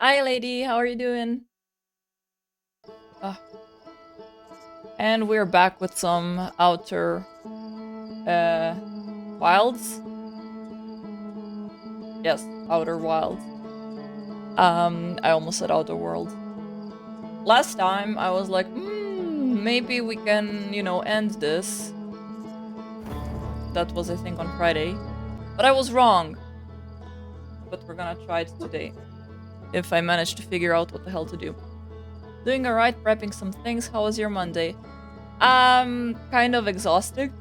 Hi, lady. How are you doing? Uh, and we're back with some Outer uh, Wilds. Yes, Outer Wilds. I almost said Outer World. Last time I was like, maybe we can, end this. That was, I think, on Friday. But I was wrong. But we're gonna try it today. If I manage to figure out what the hell to do. Doing alright, prepping some things. How was your Monday? Kind of exhausting.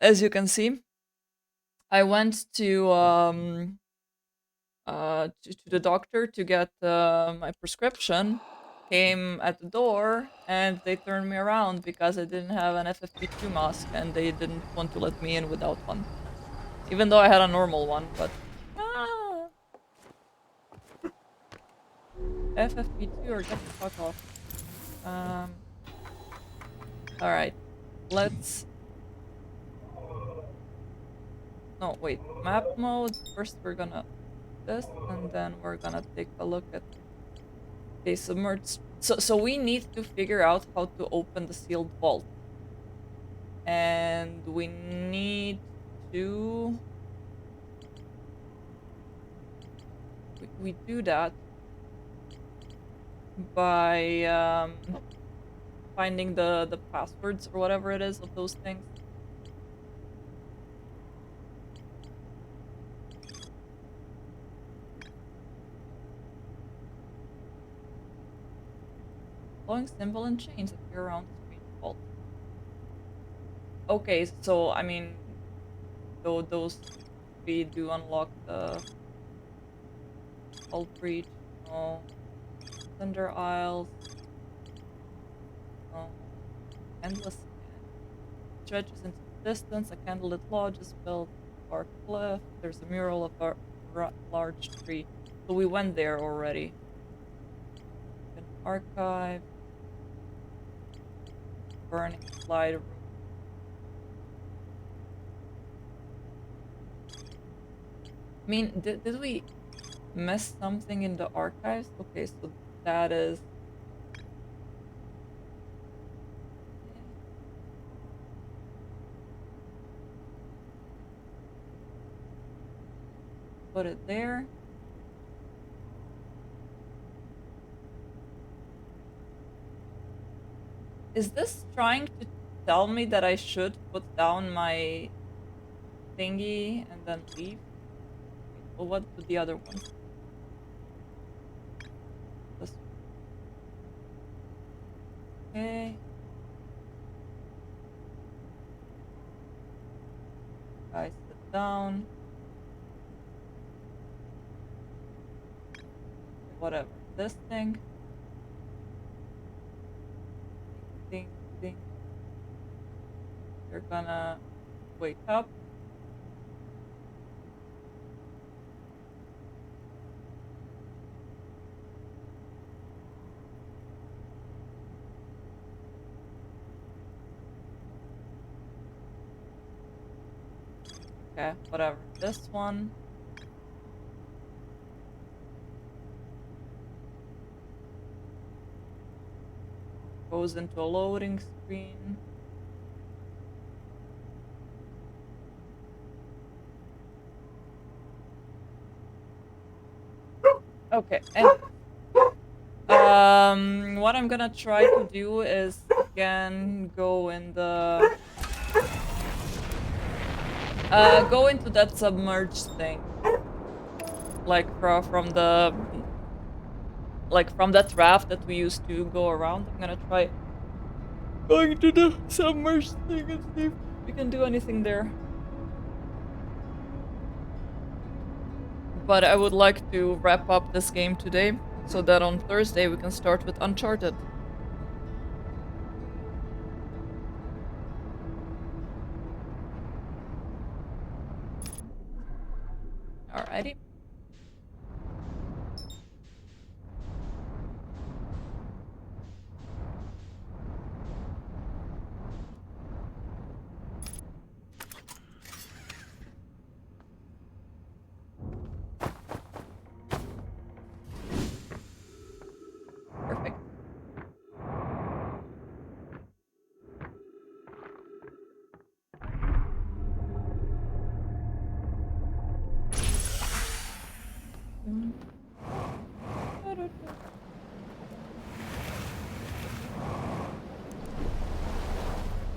As you can see. I went to the doctor to get my prescription. Came at the door and they turned me around because I didn't have an FFP2 mask and they didn't want to let me in without one, even though I had a normal one. But ah, FFP2 or get the fuck off. Um, all right, let's. No, wait. Map mode. First, we're gonna this, and then we're gonna take a look at. Okay, submerged. So we need to figure out how to open the sealed vault. And we need to we do that by finding the passwords or whatever it is of those things. Glowing symbol and chains appear around the strange vault. Okay, so I mean, though those three do unlock the vault breach. No. Thunder Isles. No. Endless sand. Stretches into the distance. A candlelit lodge is built on a cliff. There's a mural of a large tree. So we went there already. An archive. Burning slide room. I mean, did we miss something in the archives? Okay, so that is. Put it there. Is this trying to tell me that I should put down my thingy and then leave? Wait, well, what do the other ones? This. Okay. Guys, sit down. Whatever. This thing. Ding, ding. You're gonna wake up. Okay, whatever. This one. Goes into a loading screen. Okay, and what I'm gonna try to do is again go into that submerged thing, like from that raft that we used to go around. I'm gonna try going to the submerged thing and see if we can do anything there. But I would like to wrap up this game today so that on Thursday we can start with Uncharted. Alrighty.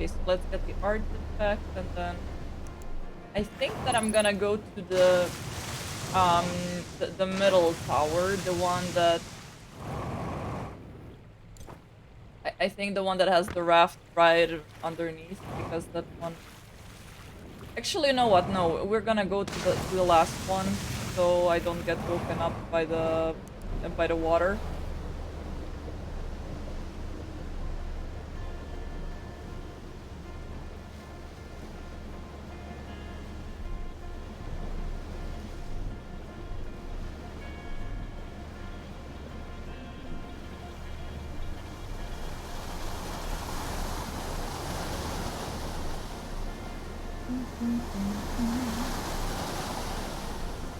Okay, so let's get the artifact, and then I think that I'm gonna go to um the middle tower, the one that I think the one that has the raft right underneath, because that one. Actually, you know what? No, we're gonna go to the last one, so I don't get woken up by the water.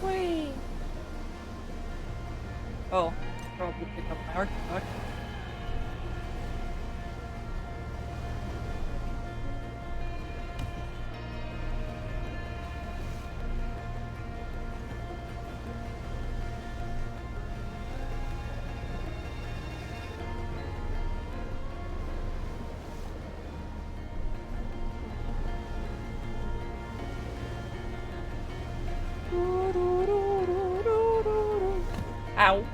Whee! Oh, probably pick up my artifact. Ow.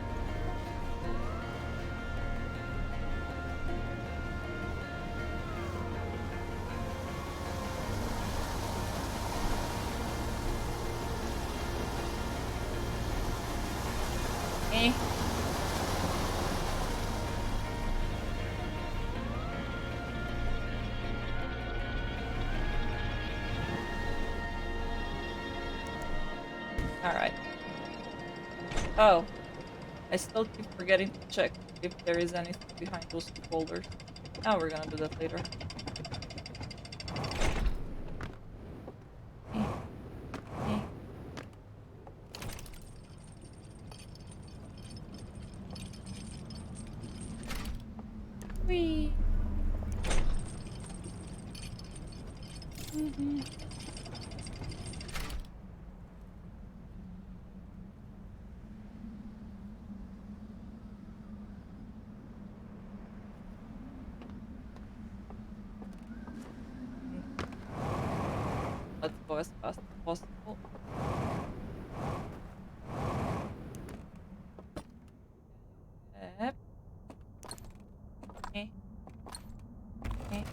Eh. Alright. Oh. I still keep forgetting to check if there is anything behind those two boulders. Now we're gonna do that later. Eh. Eh. Whee! Let's go as fast as possible. Yep. Eh. Eh.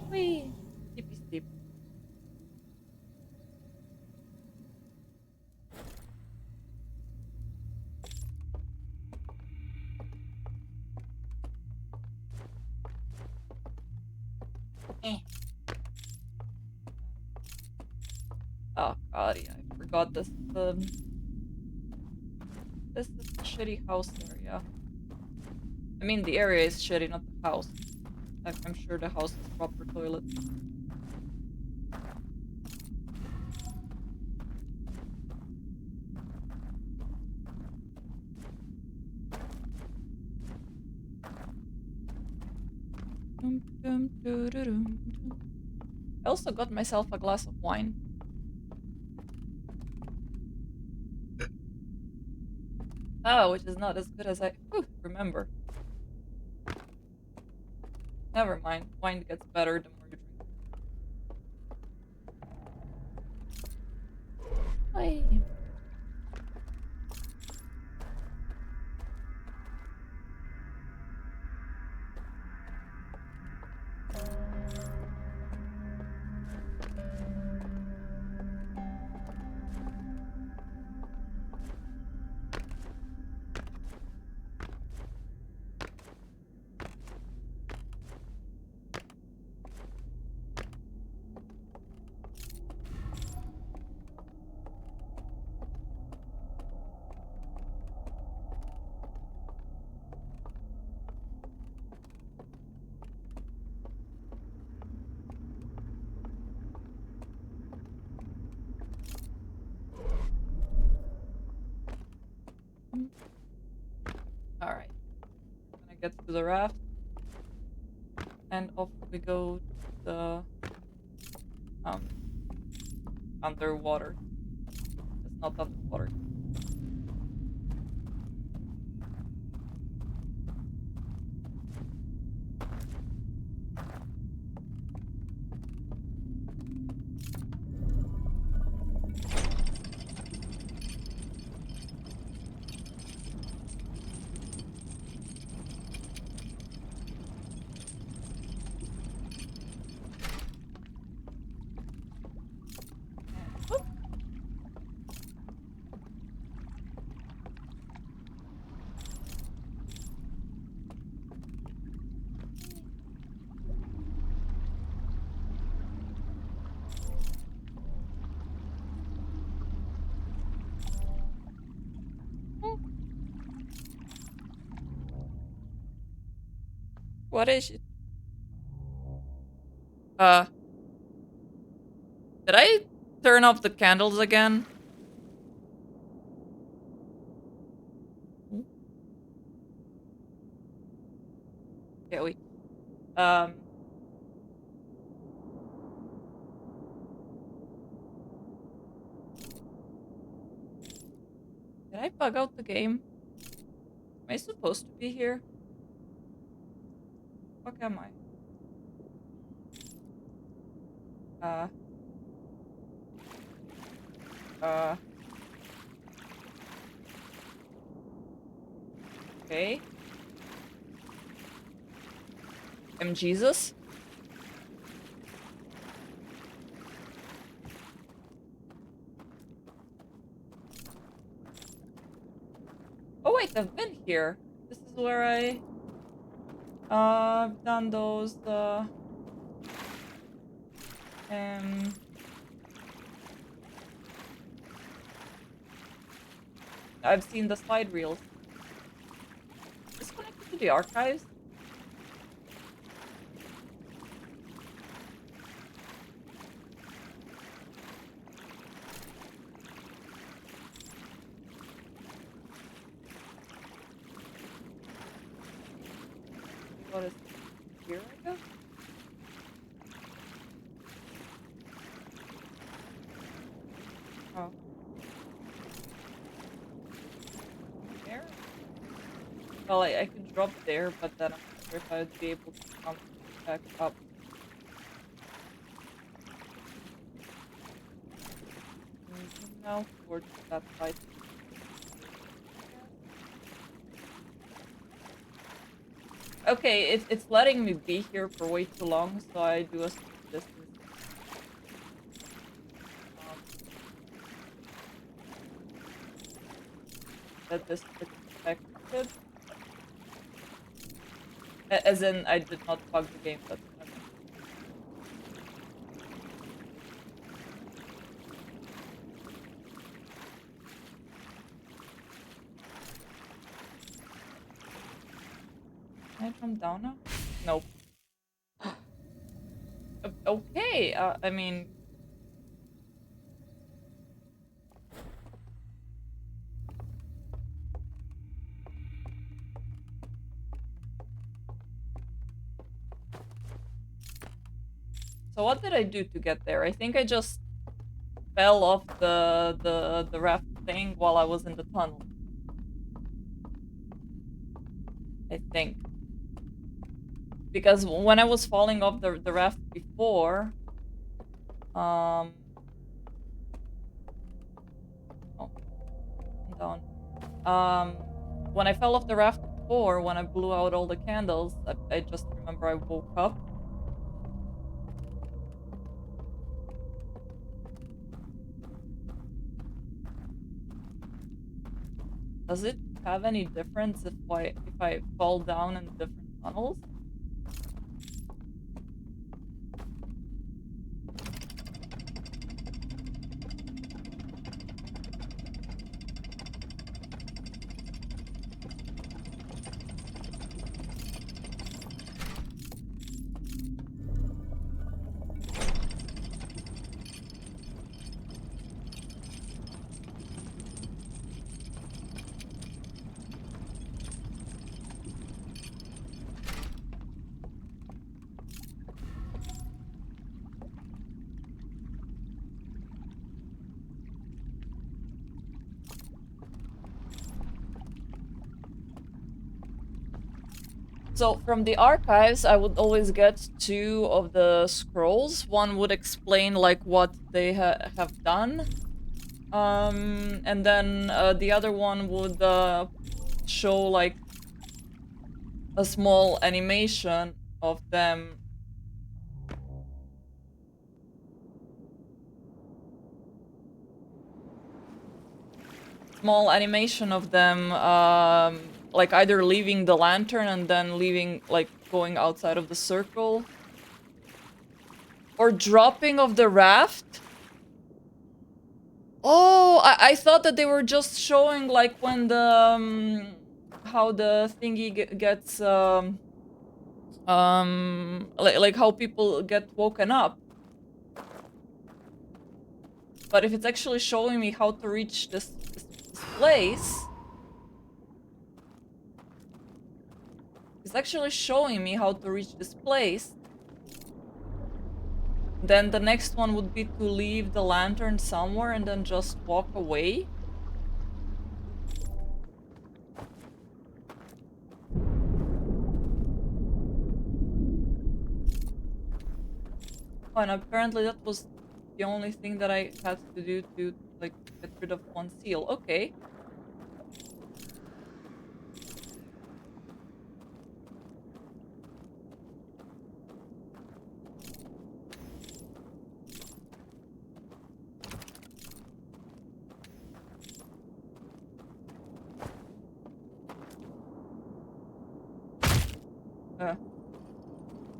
Whee! Steepy steep. Eh. Oh god, yeah, I forgot this. This is the shitty house area. I mean, the area is shitty, not the house. I'm sure the house has proper toilets. I also got myself a glass of wine. Oh, which is not as good as I remember. Never mind. Wine gets better the more you drink. Whee! Alright. Gonna get to the raft. And off we go to the underwater not underwater. What is it? Did I turn off the candles again? Yeah, wait. Did I bug out the game? Am I supposed to be here? Fuck am I? Uh. Okay. I'm Jesus? Oh wait, I've been here. This is where I've done those, I've seen the slide reels. Is this connected to the archives? What is here, I guess? Oh. There? Well, I could drop there, but then I'm not sure if I would be able to come back up. Now towards that side. Okay, it's letting me be here for way too long, so I do a distance. That this is expected. As in, I did not bug the game, but can I jump down now? Nope. Okay, I mean... So what did I do to get there? I think I just fell off the raft thing while I was in the tunnel. I think. Because when I was falling off the raft before... Oh. I'm down. When I fell off the raft before, when I blew out all the candles, I just remember I woke up. Does it have any difference if I fall down in different tunnels? So from the archives, I would always get 2 of the scrolls. One would explain like what they have done, and then the other one would show like a small animation of them. Small animation of them, like either leaving the lantern and then leaving, like going outside of the circle, or dropping of the raft. Oh, I thought that they were just showing like when the how the thingy gets like how people get woken up. But if it's actually showing me how to reach this place, it's actually showing me how to reach this place, then the next one would be to leave the lantern somewhere and then just walk away. And apparently that was the only thing that I had to do to like get rid of one seal. Okay.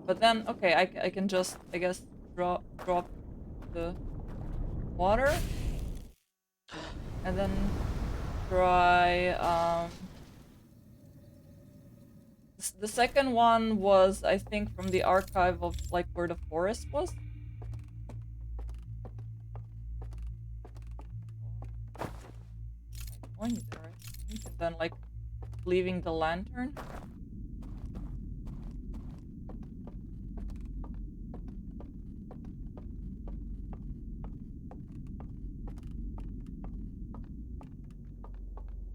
But then, okay, I can just, I guess, drop the water. And then try, the second one was, I think, from the archive of, like, where the forest was. Going there, I think, and then, like, leaving the lantern.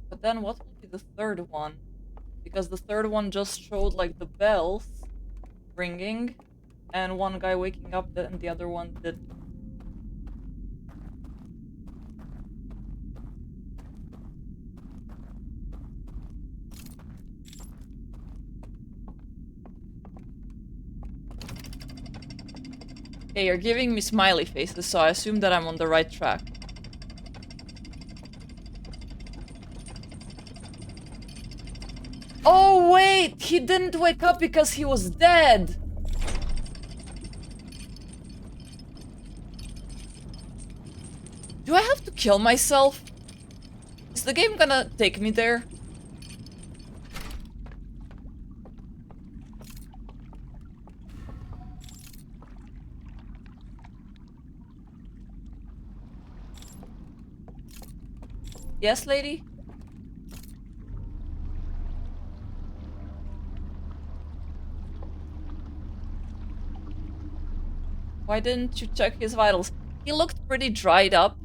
But then what will be the third one? Because the third one just showed, like, the bells ringing, and one guy waking up, and the other one didn't. Okay, you're giving me smiley faces, so I assume that I'm on the right track. Oh, wait! He didn't wake up because he was dead! Do I have to kill myself? Is the game gonna take me there? Yes, lady? Why didn't you check his vitals? He looked pretty dried up,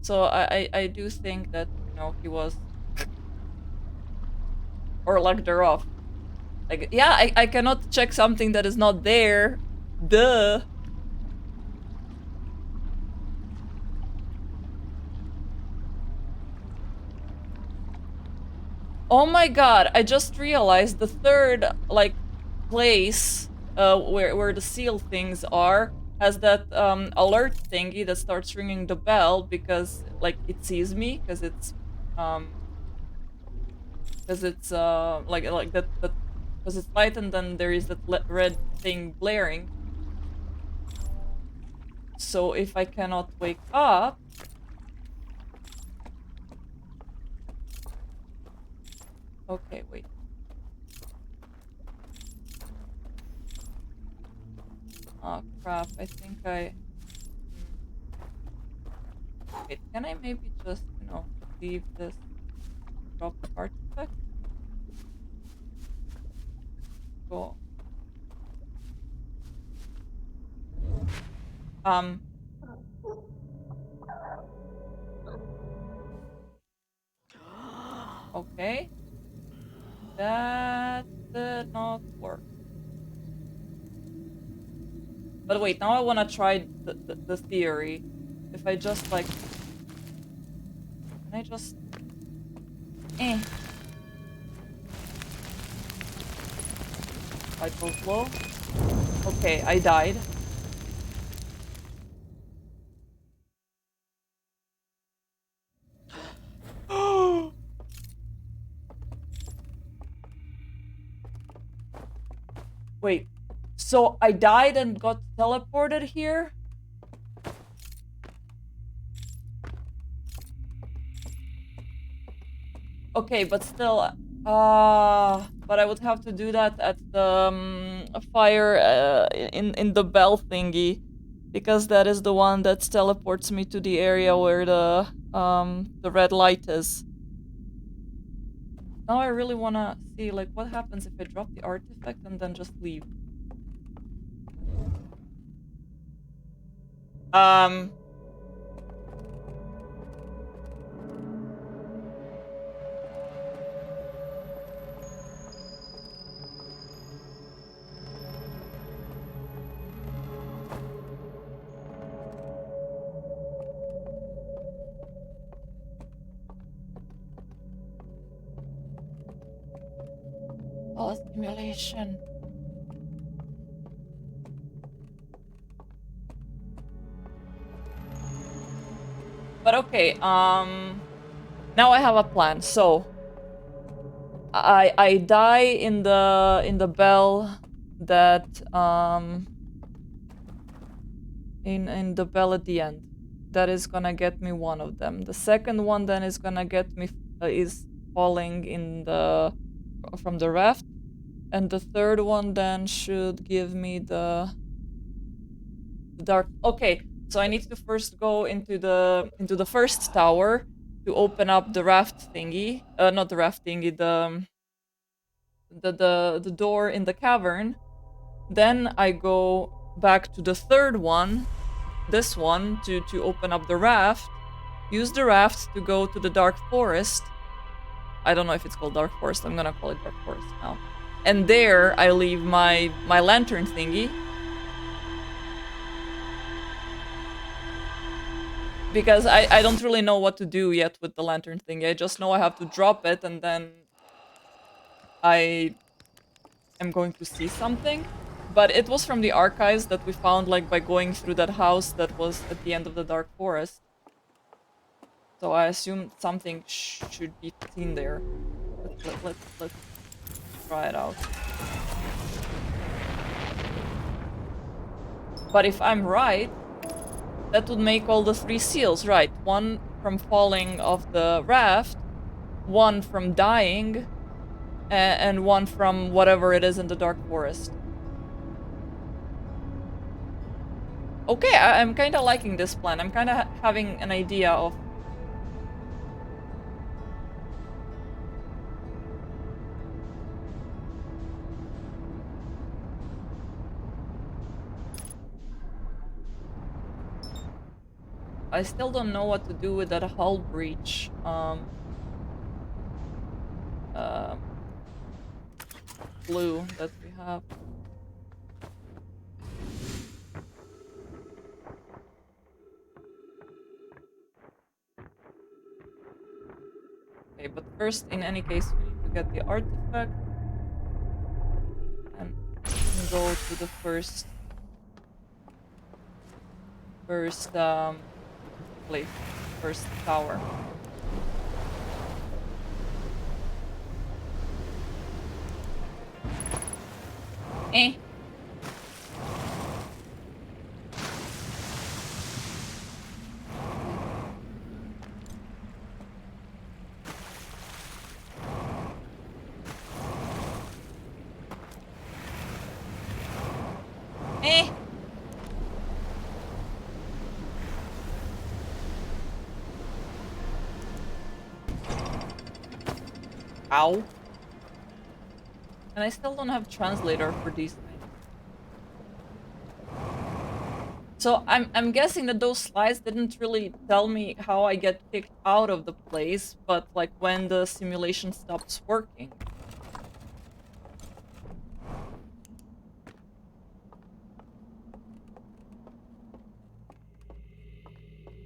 so I do think that, you know, he was... Or lucked her off. Like, yeah, I cannot check something that is not there. Duh. Oh my god, I just realized the third, like, place where the seal things are has that alert thingy that starts ringing the bell because, like, it sees me because it's like that because it's light, and then there is that red thing blaring. So if I cannot wake up... Okay, wait. Oh crap, I think I... Wait, can I maybe just, you know, leave this drop artifact? Go. Okay. That did not work. But wait, now I want to try the theory. If I just like... Can I just... Vital flow. Okay, I died. Wait, so I died and got teleported here? Okay, but still, but I would have to do that at the fire in the bell thingy, because that is the one that teleports me to the area where the red light is. Now I really wanna see like what happens if I drop the artifact and then just leave. Oh, simulation. But okay, now I have a plan. So I die in the bell that in the bell at the end. That is gonna get me one of them. The second one then is gonna get me is falling in the from the raft, and the third one then should give me the dark. Okay, so I need to first go into the first tower to open up the raft thingy. Not the raft thingy. The door in the cavern. Then I go back to the third one, this one, to open up the raft. Use the raft to go to the dark forest. I don't know if it's called dark forest. I'm gonna call it dark forest now. And there I leave my lantern thingy. Because I don't really know what to do yet with the lantern thingy. I just know I have to drop it and then I am going to see something. But it was from the archives that we found like by going through that house that was at the end of the dark forest. So I assume something should be seen there. Let's try it out. But if I'm right, that would make all the 3 seals, right? One from falling off the raft, one from dying, and one from whatever it is in the dark forest. Okay, I'm kind of liking this plan. I'm kind of having an idea of... I still don't know what to do with that hull breach. Blue that we have. Okay, but first, in any case, we need to get the artifact and go to the first place, first tower. Eh. Eh. Ow. And I still don't have translator for these things. So I'm guessing that those slides didn't really tell me how I get kicked out of the place, but like when the simulation stops working.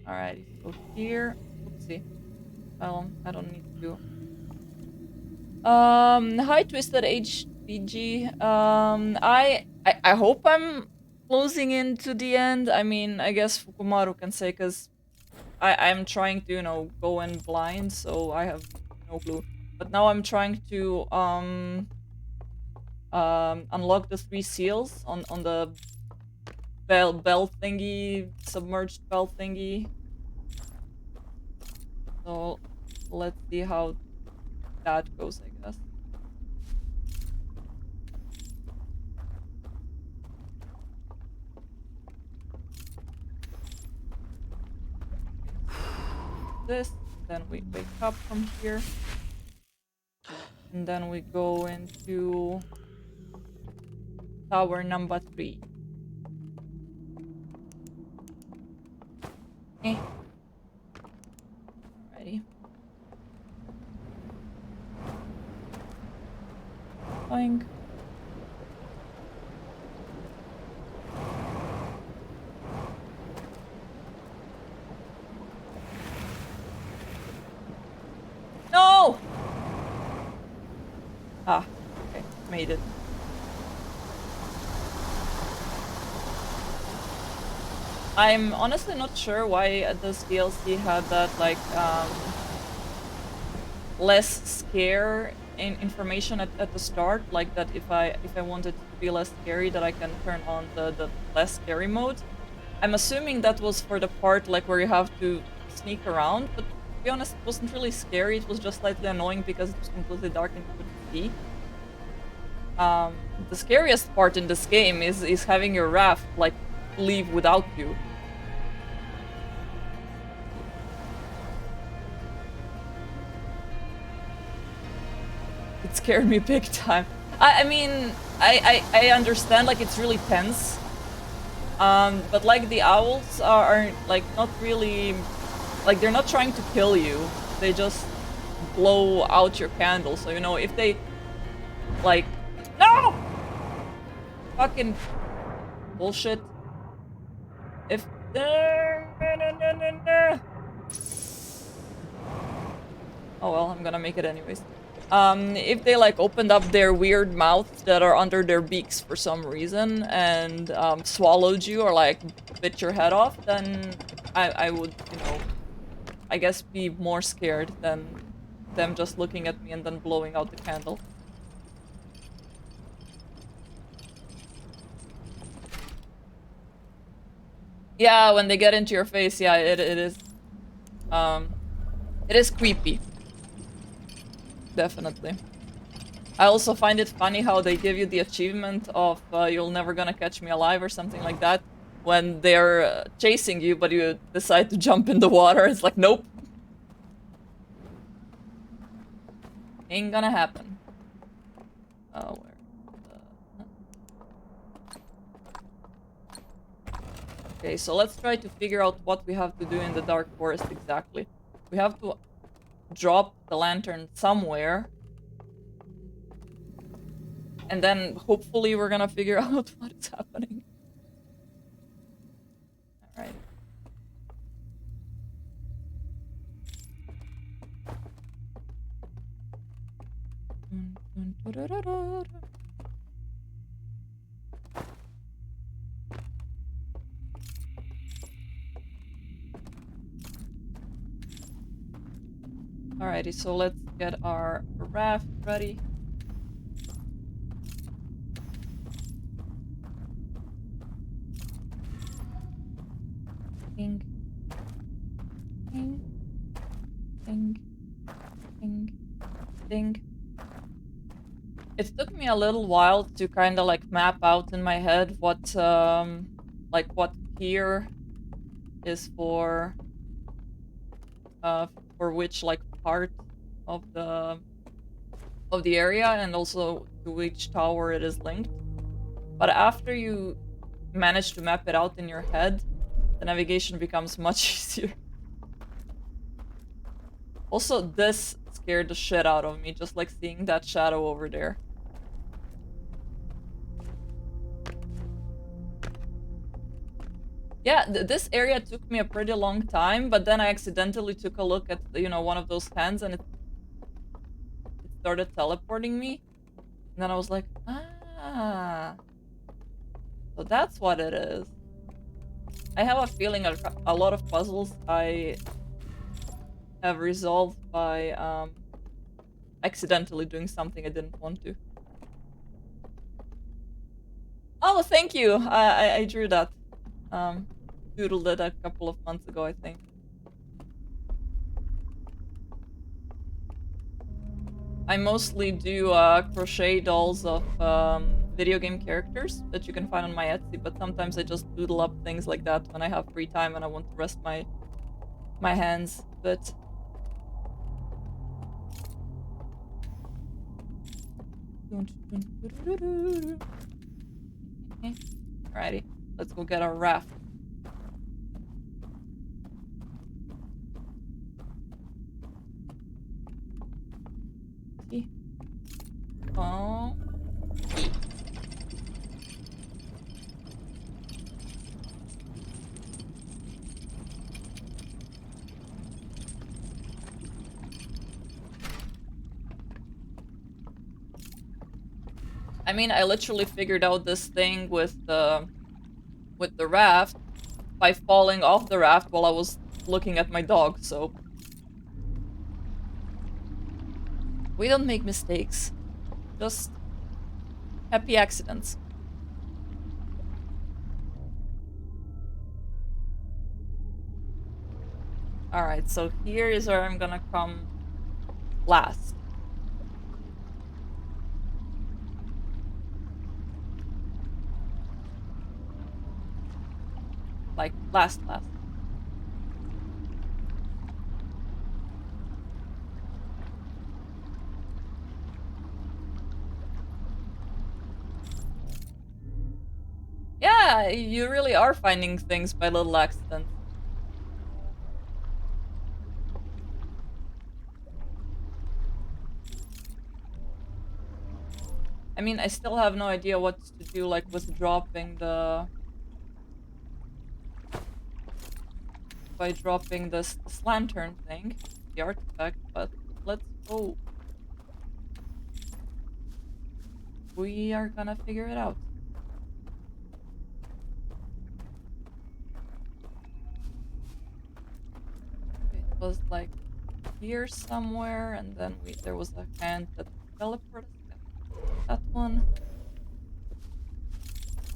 Alrighty, so here, oopsie. Well, I don't need to. Hi, Twisted HBG. I hope I'm closing in to the end. I mean, I guess Fukumaru can say, because I'm trying to, you know, go in blind, so I have no clue. But now I'm trying to unlock the 3 seals on the bell thingy, submerged bell thingy. So let's see how that goes, I guess. This, then we wake up from here, and then we go into tower number 3. Eh. Alrighty. Boing. No! Ah, okay, made it. I'm honestly not sure why this DLC had that, like, less scare information at the start, like that if I wanted to be less scary, that I can turn on the less scary mode. I'm assuming that was for the part like where you have to sneak around, but to be honest, it wasn't really scary. It was just slightly annoying because it was completely dark and you couldn't see. The scariest part in this game is having your raft like leave without you. It scared me big time. I mean, I understand, like, it's really tense. But like the owls are like not really, like, they're not trying to kill you. They just blow out your candle. So, you know, if they like, no! Fucking bullshit. If oh well, I'm gonna make it anyways. If they like opened up their weird mouths that are under their beaks for some reason and swallowed you or like bit your head off, then I would, you know, I guess be more scared than them just looking at me and then blowing out the candle. Yeah, when they get into your face, yeah, it is creepy. Definitely. I also find it funny how they give you the achievement of you'll never gonna catch me alive or something like that when they're chasing you, but you decide to jump in the water. It's like, nope. Ain't gonna happen. Oh, where? Okay, so let's try to figure out what we have to do in the Dark Forest exactly. We have to drop the lantern somewhere. And then hopefully we're gonna figure out what is happening. Alright. Alrighty, so let's get our raft ready. Ding. Ding. Ding. Ding. Ding. It took me a little while to kind of like map out in my head what like what pier is for which like part of the area, and also to which tower it is linked. But after you manage to map it out in your head, the navigation becomes much easier. Also, this scared the shit out of me, just like seeing that shadow over there. Yeah, this area took me a pretty long time, but then I accidentally took a look at, you know, one of those hands and it started teleporting me. And then I was like, ah, so that's what it is. I have a feeling a lot of puzzles I have resolved by accidentally doing something I didn't want to. Oh, thank you. I drew that. Doodled it a couple of months ago, I think. I mostly do crochet dolls of video game characters that you can find on my Etsy, but sometimes I just doodle up things like that when I have free time and I want to rest my hands. But alrighty, let's go get our raft. Oh. I mean, I literally figured out this thing with the raft by falling off the raft while I was looking at my dog, so we don't make mistakes. Just happy accidents. Alright, so here is where I'm gonna come last. Like, last. Yeah, you really are finding things by little accidents. I mean, I still have no idea what to do, like, with dropping the... by dropping this lantern thing, the artifact, but let's go. We are gonna figure it out. It was like here somewhere, and then there was a hand that teleported us. That one.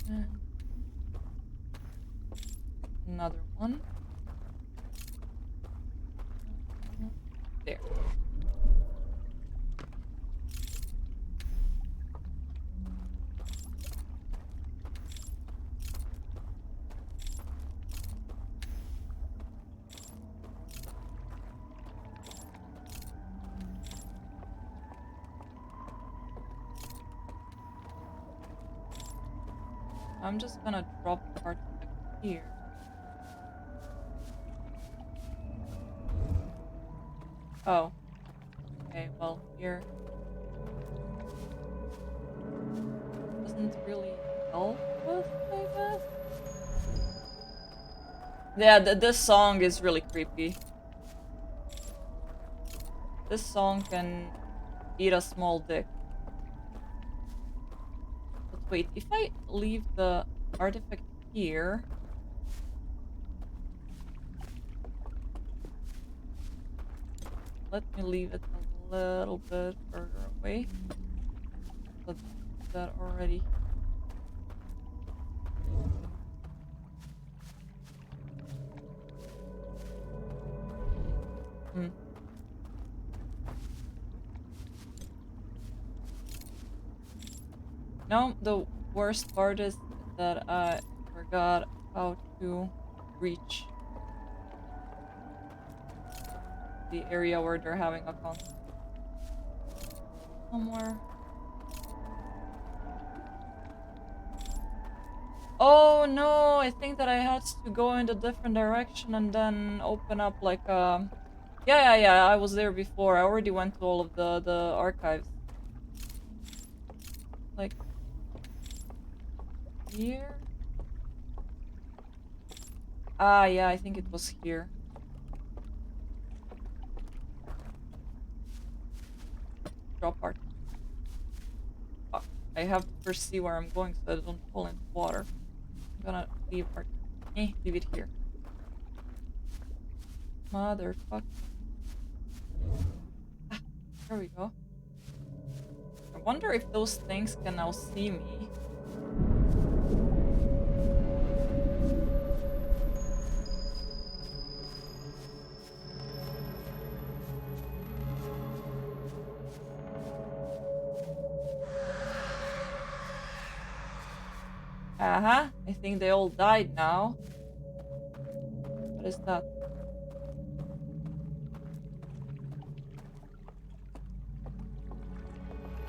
And another one. There. I'm just gonna drop the artifact here. Oh. Okay, well, here doesn't really help us, I guess? Yeah, this song is really creepy. This song can eat a small dick. But wait, if I leave the artifact here... Let me leave it a little bit further away. But that already... No, the worst part is that I forgot how to reach the area where they're having a concert. Somewhere. Oh no, I think that I had to go in a different direction and then open up like a... Yeah, I was there before. I already went to all of the archives. Like... here? Ah, yeah, I think it was here. Drop art. Fuck. I have to first see where I'm going so I don't fall into water. I'm gonna leave art. Leave it here. Motherfucker. Ah, there we go. I wonder if those things can now see me. Uh-huh. I think they all died now. What is that?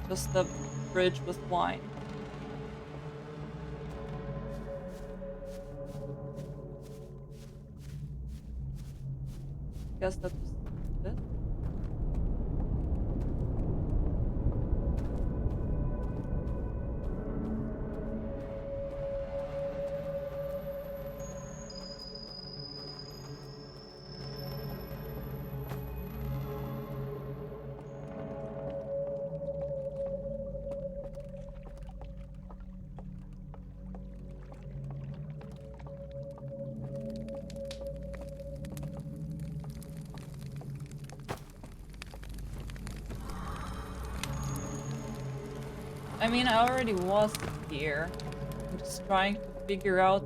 Just a bridge with wine. Guess that was it. I mean, I already was here. I'm just trying to figure out.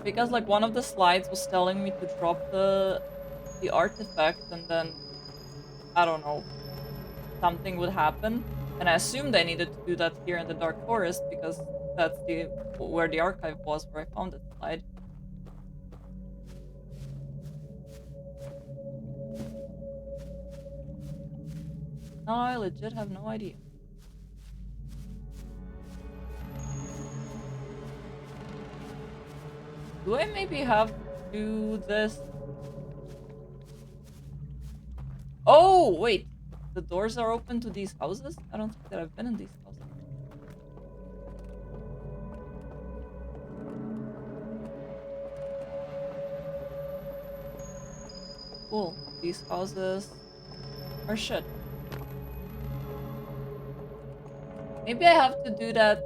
Because like one of the slides was telling me to drop the artifact and then I don't know, something would happen. And I assumed I needed to do that here in the Dark Forest because that's where the archive was, where I found the slide. No, I legit have no idea. Do I maybe have to do this? Oh, wait. The doors are open to these houses? I don't think that I've been in these houses. Cool. These houses are shit. Maybe I have to do that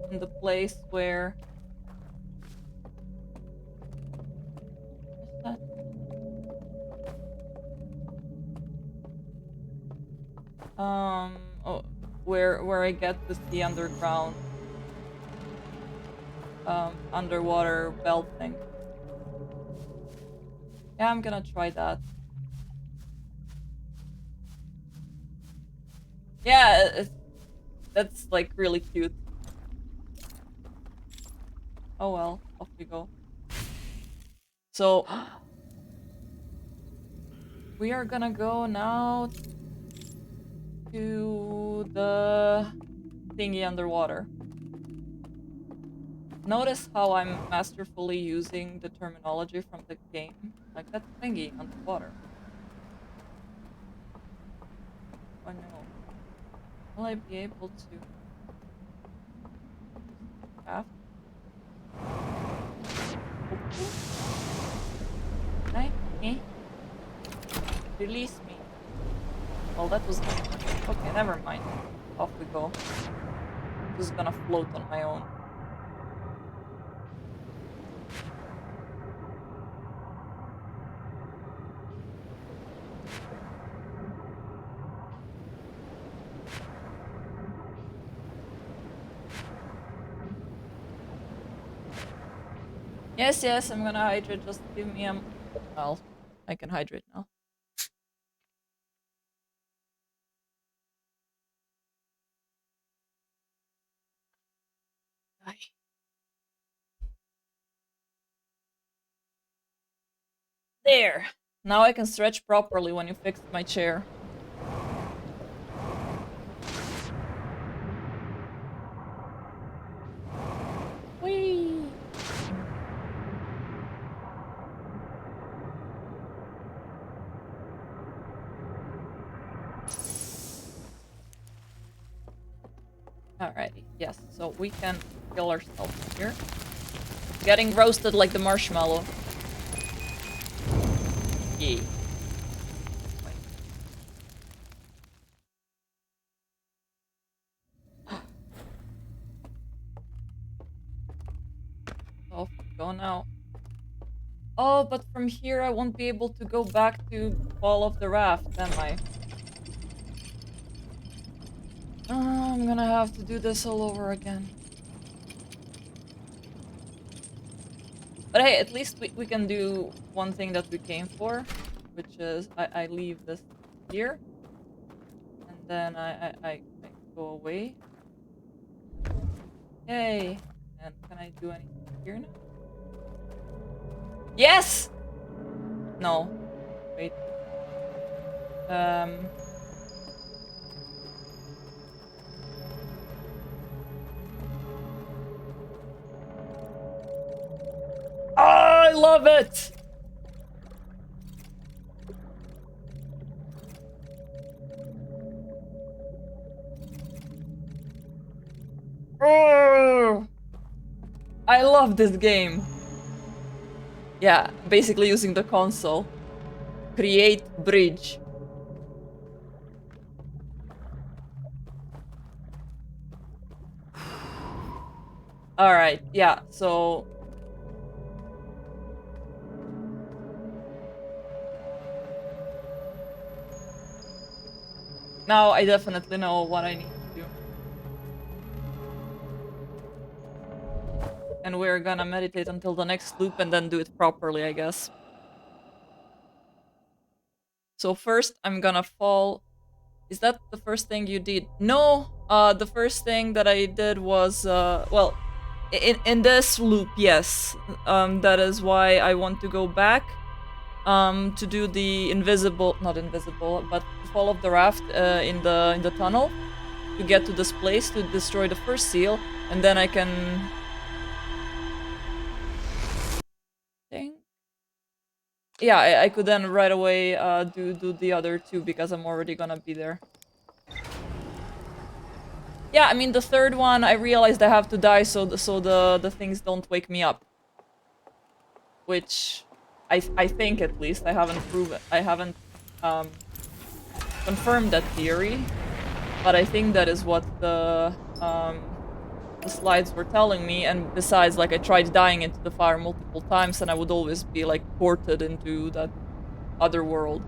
in the place where what's that? Oh, where I get to see underground underwater belt thing. Yeah, I'm gonna try that. Yeah, that's like really cute. Oh well, off we go. So we are gonna go now to the thingy underwater. Notice how I'm masterfully using the terminology from the game, like that thingy underwater. Oh no. Will I be able to craft? Can I? Release me. Well, that was... Okay, never mind. Off we go. Just gonna float on my own. Yes, yes, I'm gonna hydrate. Just give me a... Well, I can hydrate now. There! Now I can stretch properly when you fixed my chair. Whee! Alrighty, yes, so we can kill ourselves here. Getting roasted like the marshmallow. Yeah. Off we go now. Oh, but from here I won't be able to go back to Fall of the Raft, am I? Oh, I'm gonna have to do this all over again. But hey, at least we can do one thing that we came for, which is I leave this here, and then I go away. Yay! And can I do anything here now? Yes! No. Wait. Oh, I love it! Oh, I love this game. Yeah, basically using the console. Create bridge. Alright, yeah, so... Now I definitely know what I need to do. And we're gonna meditate until the next loop and then do it properly, I guess. So first I'm gonna fall. Is that the first thing you did? No! The first thing that I did was, well, in this loop, yes. That is why I want to go back. To do the not invisible, but Fall of the Raft in the tunnel. To get to this place to destroy the first seal. And then I can... Yeah, I could then right away do the other two because I'm already gonna be there. Yeah, I mean the third one I realized I have to die so the things don't wake me up. Which I think at least I haven't confirmed that theory, but I think that is what the slides were telling me. And besides, like, I tried dying into the fire multiple times and I would always be like ported into that other world.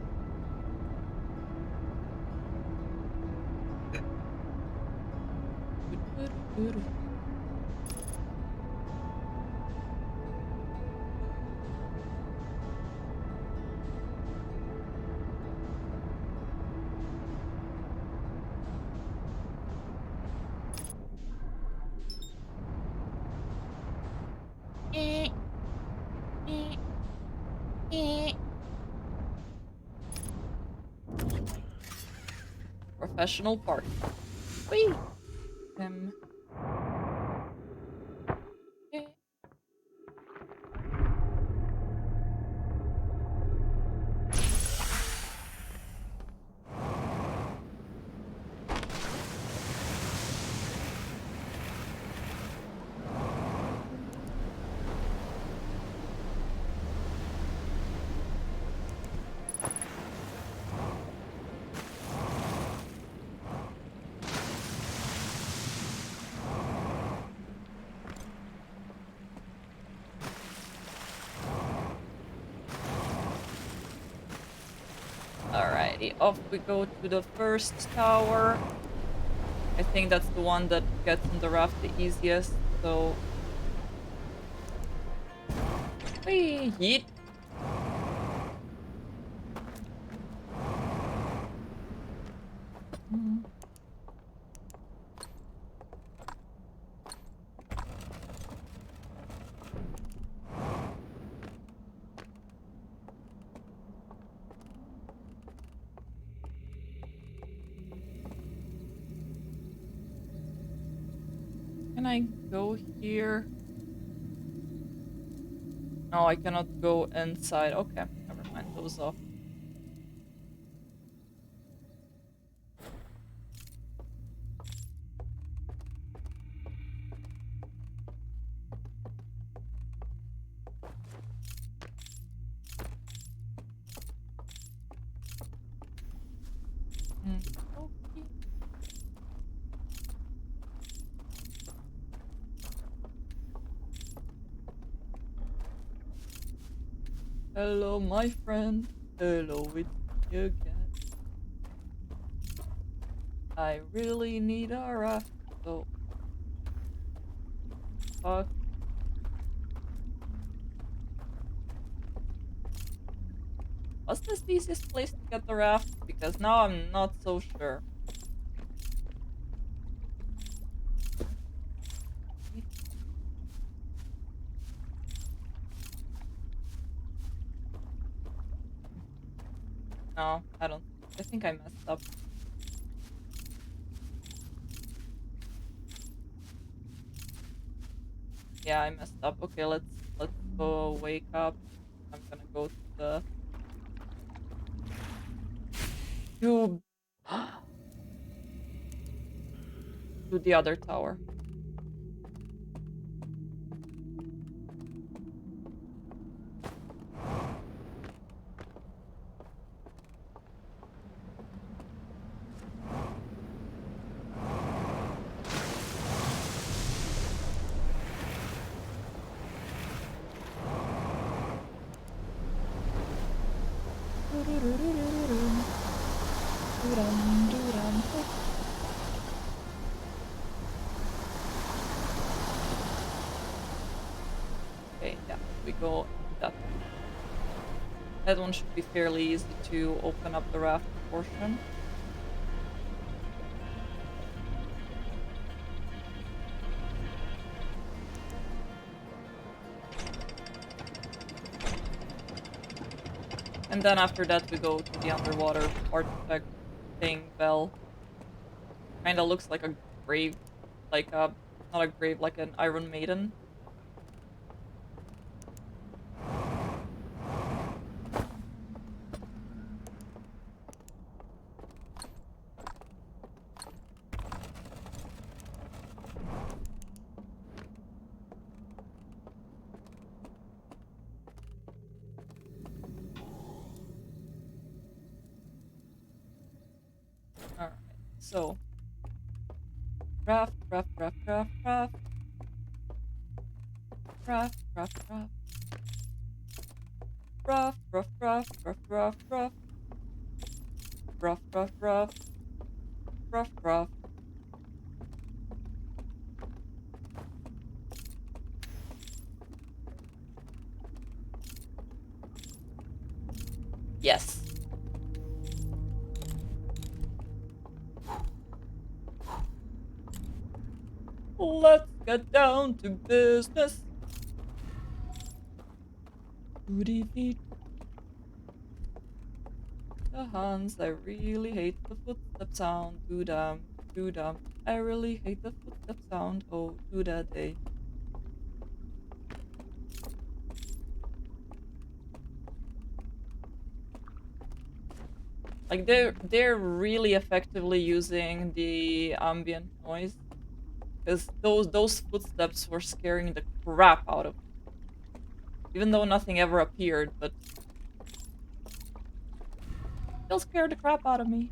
Professional party. Whee! Okay. Alrighty, off we go to the first tower. I think that's the one that gets on the raft the easiest, so... Whee! Yeet! Can I go here? No, I cannot go inside. Okay, never mind, those off. Hello, my friend. Hello, it's me again. I really need a raft, so fuck. Was this the easiest place to get the raft? Because now I'm not so sure. No, I don't. I think I messed up. Yeah, I messed up. Okay, let's go wake up. I'm gonna go to the to to the other tower. Okay, yeah, we go that one. That one should be fairly easy to open up the raft portion. And then after that we go to the underwater artifact thing, bell. Kinda looks like a grave, like a, not a grave, like an Iron Maiden. Alright, so. Raft, raft, raft, raft, raft. Raft, raft, raft. Raft, raft, raft, raft, raft, raft. Raft, raft, raft. Raft, raft. Yes. Let's get down to business. Booty feet. The Hans, I really hate the footstep sound. Doo-dum, doo-dum. I really hate the footstep sound. Oh, doo-da-day. Like they're really effectively using the ambient noise, because those footsteps were scaring the crap out of me. Even though nothing ever appeared, but still scared the crap out of me.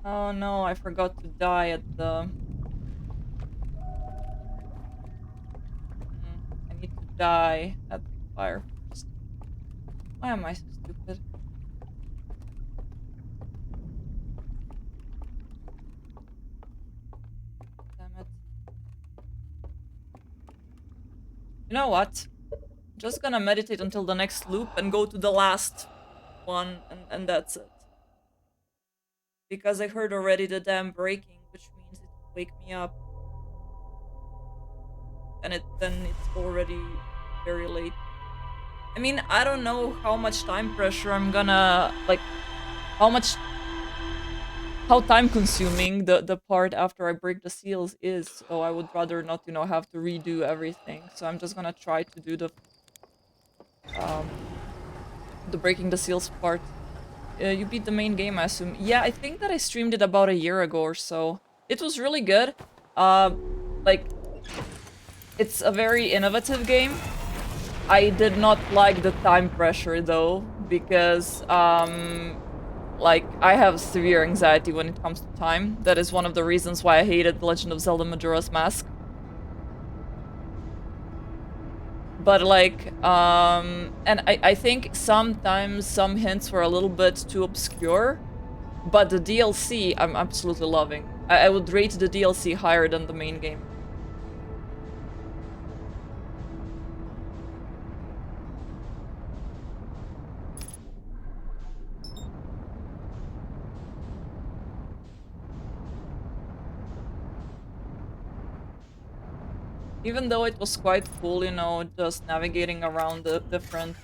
Oh no, I forgot to die at the... I need to die at the fire first. Why am I so stupid? Damn it. You know what? I'm just gonna meditate until the next loop and go to the last one, and that's it. Because I heard already the dam breaking, which means it will wake me up. And then it's already very late. I mean, I don't know how much time pressure I'm gonna, like, how time consuming the part after I break the seals is, so I would rather not, have to redo everything. So I'm just gonna try to do the breaking the seals part. You beat the main game, I assume. Yeah, I think that I streamed it about a year ago or so. It was really good. Like, it's a very innovative game. I did not like the time pressure though, because like, I have severe anxiety when it comes to time. That is one of the reasons why I hated The Legend of Zelda Majora's Mask. But like, and I think sometimes some hints were a little bit too obscure, but the DLC I'm absolutely loving. I would rate the DLC higher than the main game. Even though it was quite cool, you know, just navigating around the different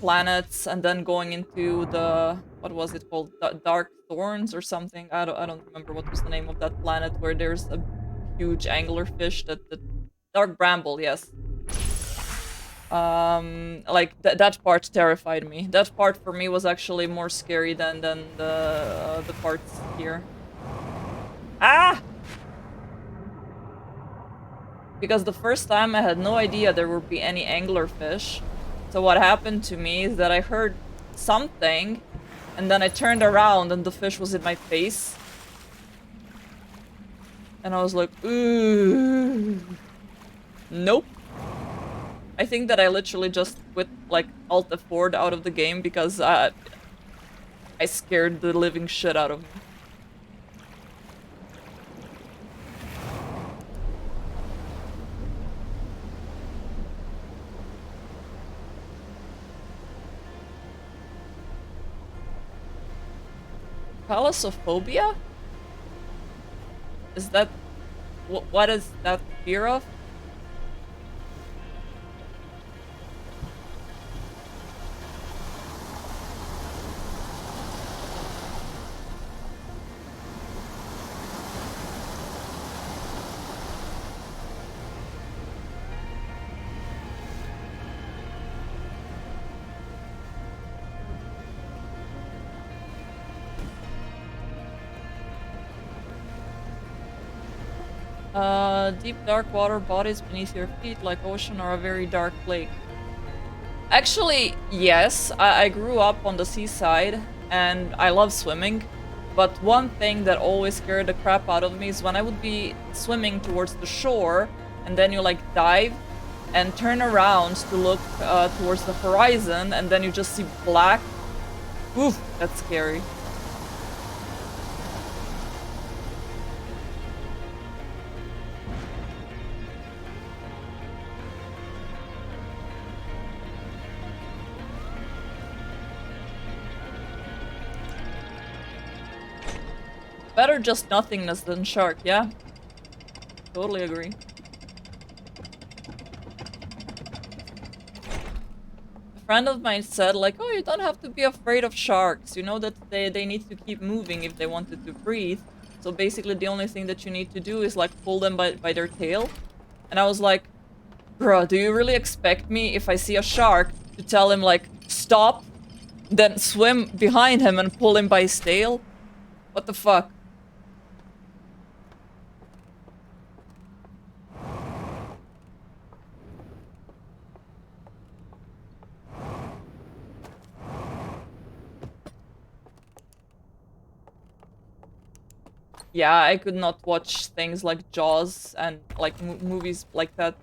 planets and then going into the, what was it called, Dark Thorns or something. I don't remember what was the name of that planet where there's a huge anglerfish that Dark Bramble, yes. Like that part terrified me. That part for me was actually more scary than the parts here. Ah! Because the first time I had no idea there would be any anglerfish. So what happened to me is that I heard something, and then I turned around and the fish was in my face. And I was like, ooh. Nope. I think that I literally just quit, like, Alt F4 out of the game because I scared the living shit out of me. Thalassophobia? Is that... what is that fear of? Deep dark water bodies beneath your feet like ocean or a very dark lake. Actually, yes, I grew up on the seaside and I love swimming, but one thing that always scared the crap out of me is when I would be swimming towards the shore and then you like dive and turn around to look towards the horizon and then you just see black. Oof, that's scary. Better just nothingness than shark, yeah? Totally agree. A friend of mine said, like, oh, you don't have to be afraid of sharks. You know that they need to keep moving if they wanted to breathe. So basically the only thing that you need to do is, like, pull them by their tail. And I was like, bruh, do you really expect me, if I see a shark, to tell him, like, stop, then swim behind him and pull him by his tail? What the fuck? Yeah, I could not watch things like Jaws and like movies like that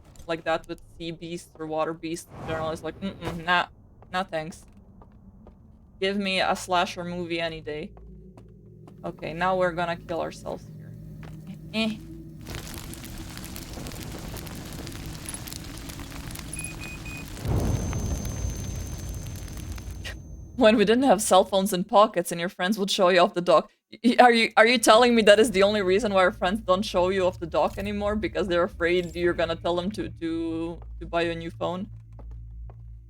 with sea beasts or water beasts in general. It's like, nah, nah, thanks. Give me a slasher movie any day. Okay, now we're gonna kill ourselves here. Eh. When we didn't have cell phones in pockets and your friends would show you off the dock. Are you telling me that is the only reason why our friends don't show you off the dock anymore? Because they're afraid you're gonna tell them to buy you a new phone?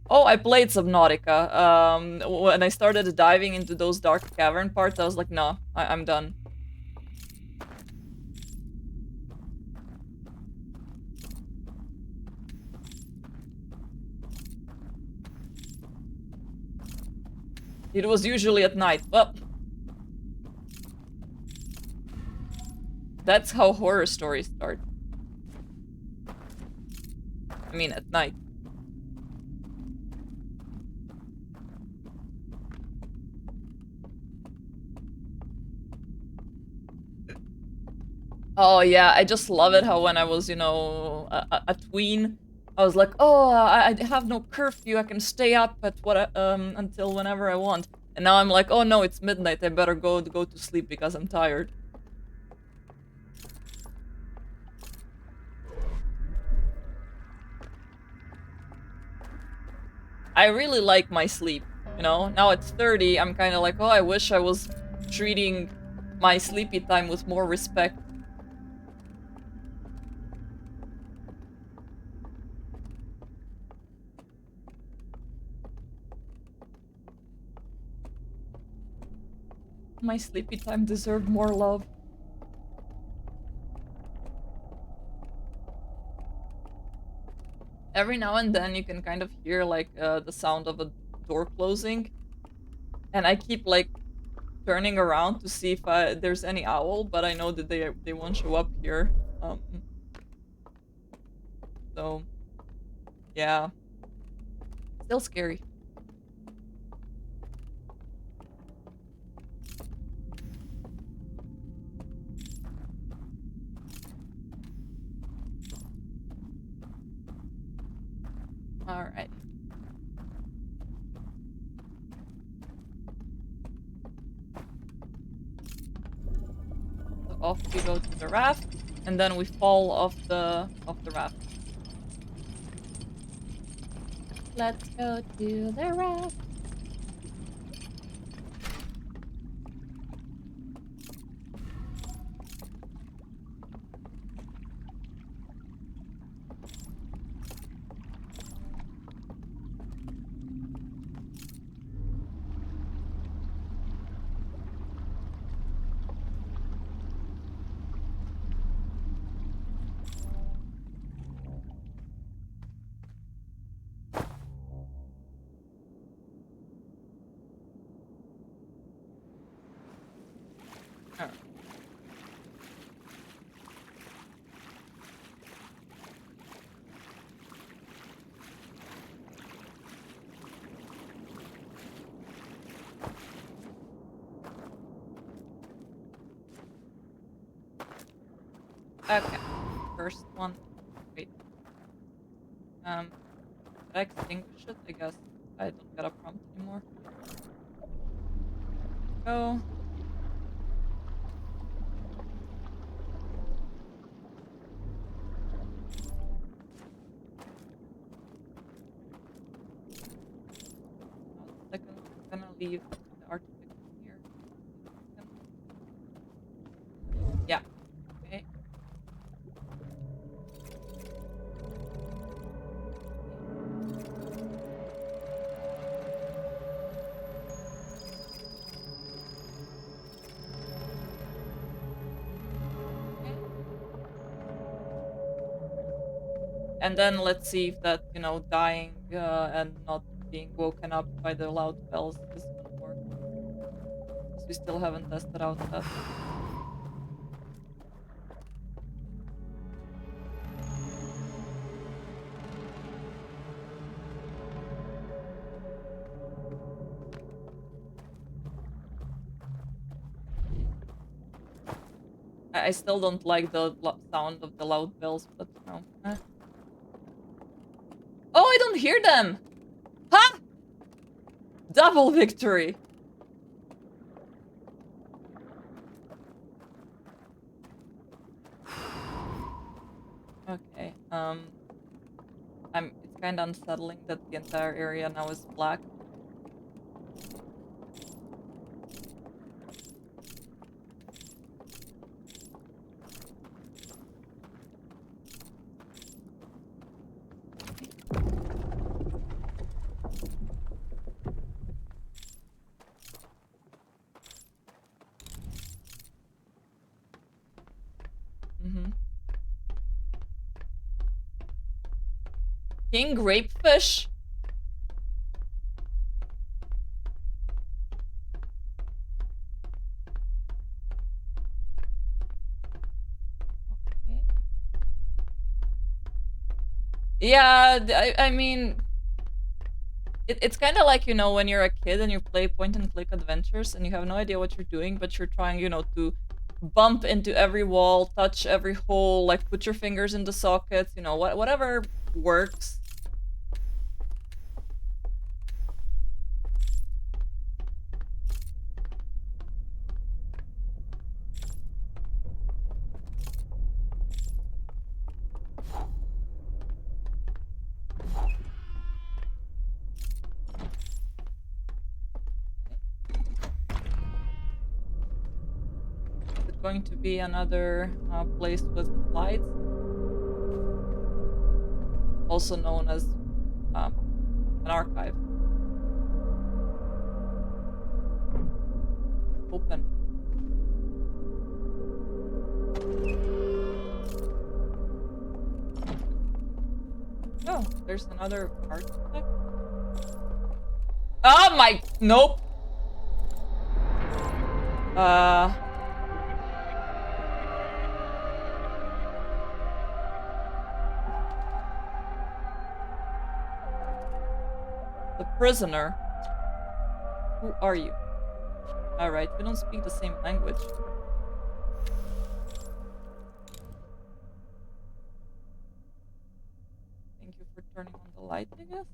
Oh, I played Subnautica. When I started diving into those dark cavern parts, I was like, no, I'm done. It was usually at night. Well, that's how horror stories start. I mean, at night. Oh yeah, I just love it how when I was, you know, a tween, I was like, oh, I have no curfew. I can stay up at until whenever I want. And now I'm like, oh no, it's midnight. I better go to sleep because I'm tired. I really like my sleep. You know, now at 30, I'm kind of like, oh, I wish I was treating my sleepy time with more respect. My sleepy time deserved more love. Every now and then you can kind of hear like the sound of a door closing, and I keep like turning around to see if there's any owl, but I know that they won't show up here. So yeah, still scary. All right. So off we go to the raft, and then we fall off the raft. Let's go to the raft. All right. Okay. First one. Wait. Did I extinguish it? I guess I don't get a prompt anymore. Go. Second, I'm gonna leave the artifact here. Yeah. Okay. Okay. And then let's see if that, you know, dying and not being woken up by the loud bells is gonna work. Because we still haven't tested out that. I still don't like the sound of the loud bells, but you know. Oh, I don't hear them! Ha! Double victory! Okay, it's kinda unsettling that the entire area now is black. Mm-hmm. King Grapefish? Okay. Yeah, I mean, it's kind of like, you know, when you're a kid and you play point and click adventures and you have no idea what you're doing, but you're trying, you know, to bump into every wall, touch every hole, like put your fingers in the sockets, you know, whatever works. Going to be another place with slides, also known as an archive. Open. Oh, there's another artifact. Oh my, nope. The prisoner. Who are you? Alright, we don't speak the same language. Thank you for turning on the light, I guess.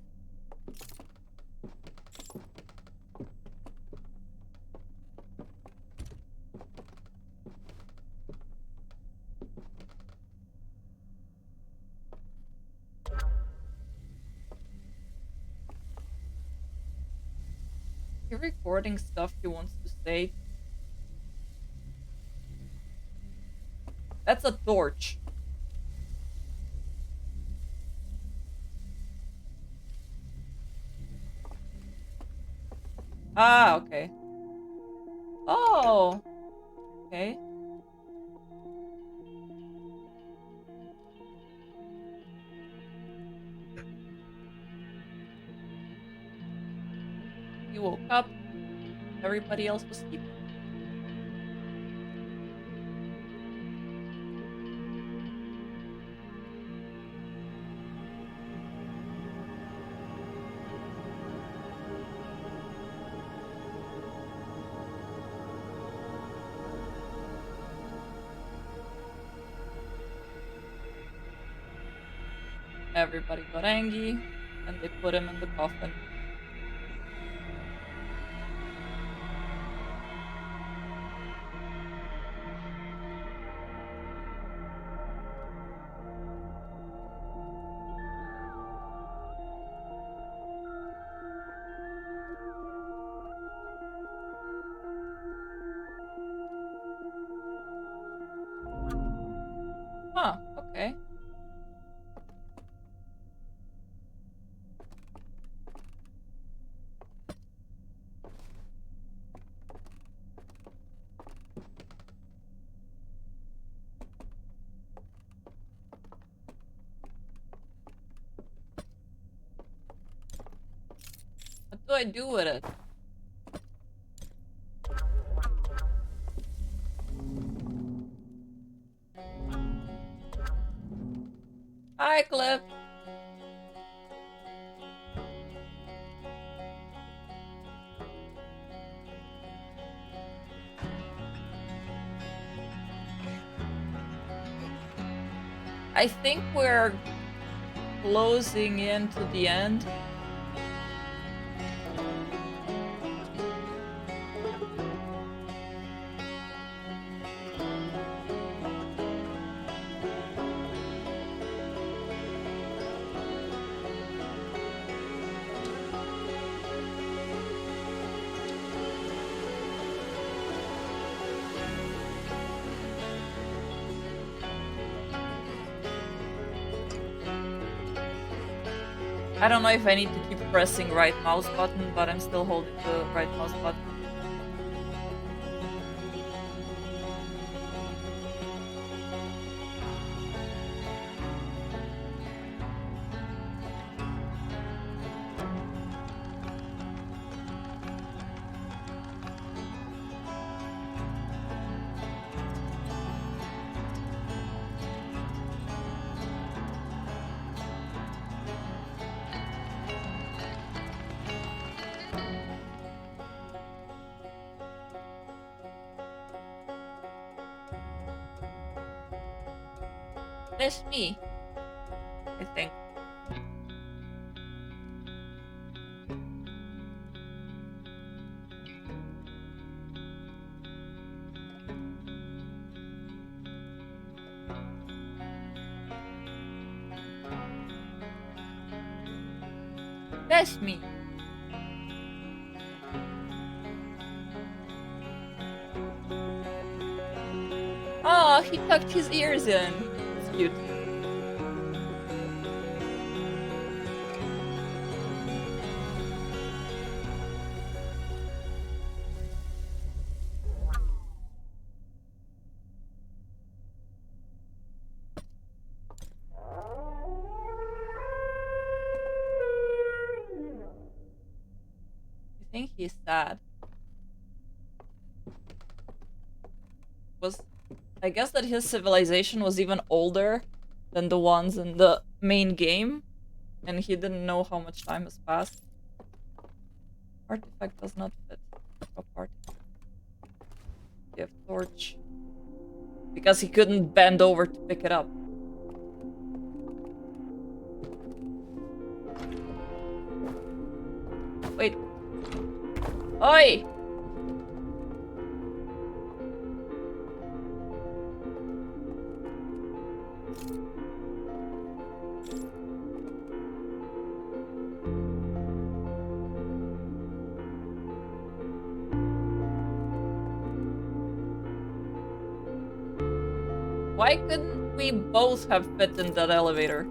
You're recording stuff he wants to say. That's a torch. Ah, okay. Oh. Okay. He woke up. Everybody else was sleeping. Everybody got angry, and they put him in the coffin. Huh, okay. What do I do with it? Hi, Cliff. I think we're closing in to the end. I don't know if I need to keep pressing right mouse button, but I'm still holding the right mouse button. That's me, I think. That's me. Oh, he tucked his ears in. That's cute. I think he's sad. I guess that his civilization was even older than the ones in the main game, and he didn't know how much time has passed. Artifact does not fit. Drop artifact. Give torch. Because he couldn't bend over to pick it up. Wait. Oi! Why couldn't we both have fit in that elevator?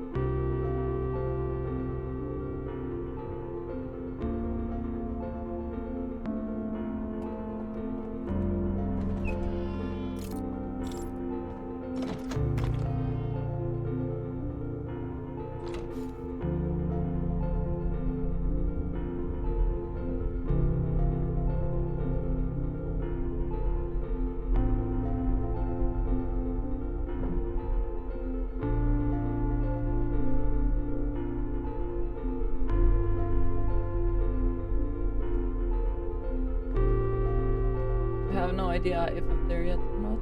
I have no idea if I'm there yet or not.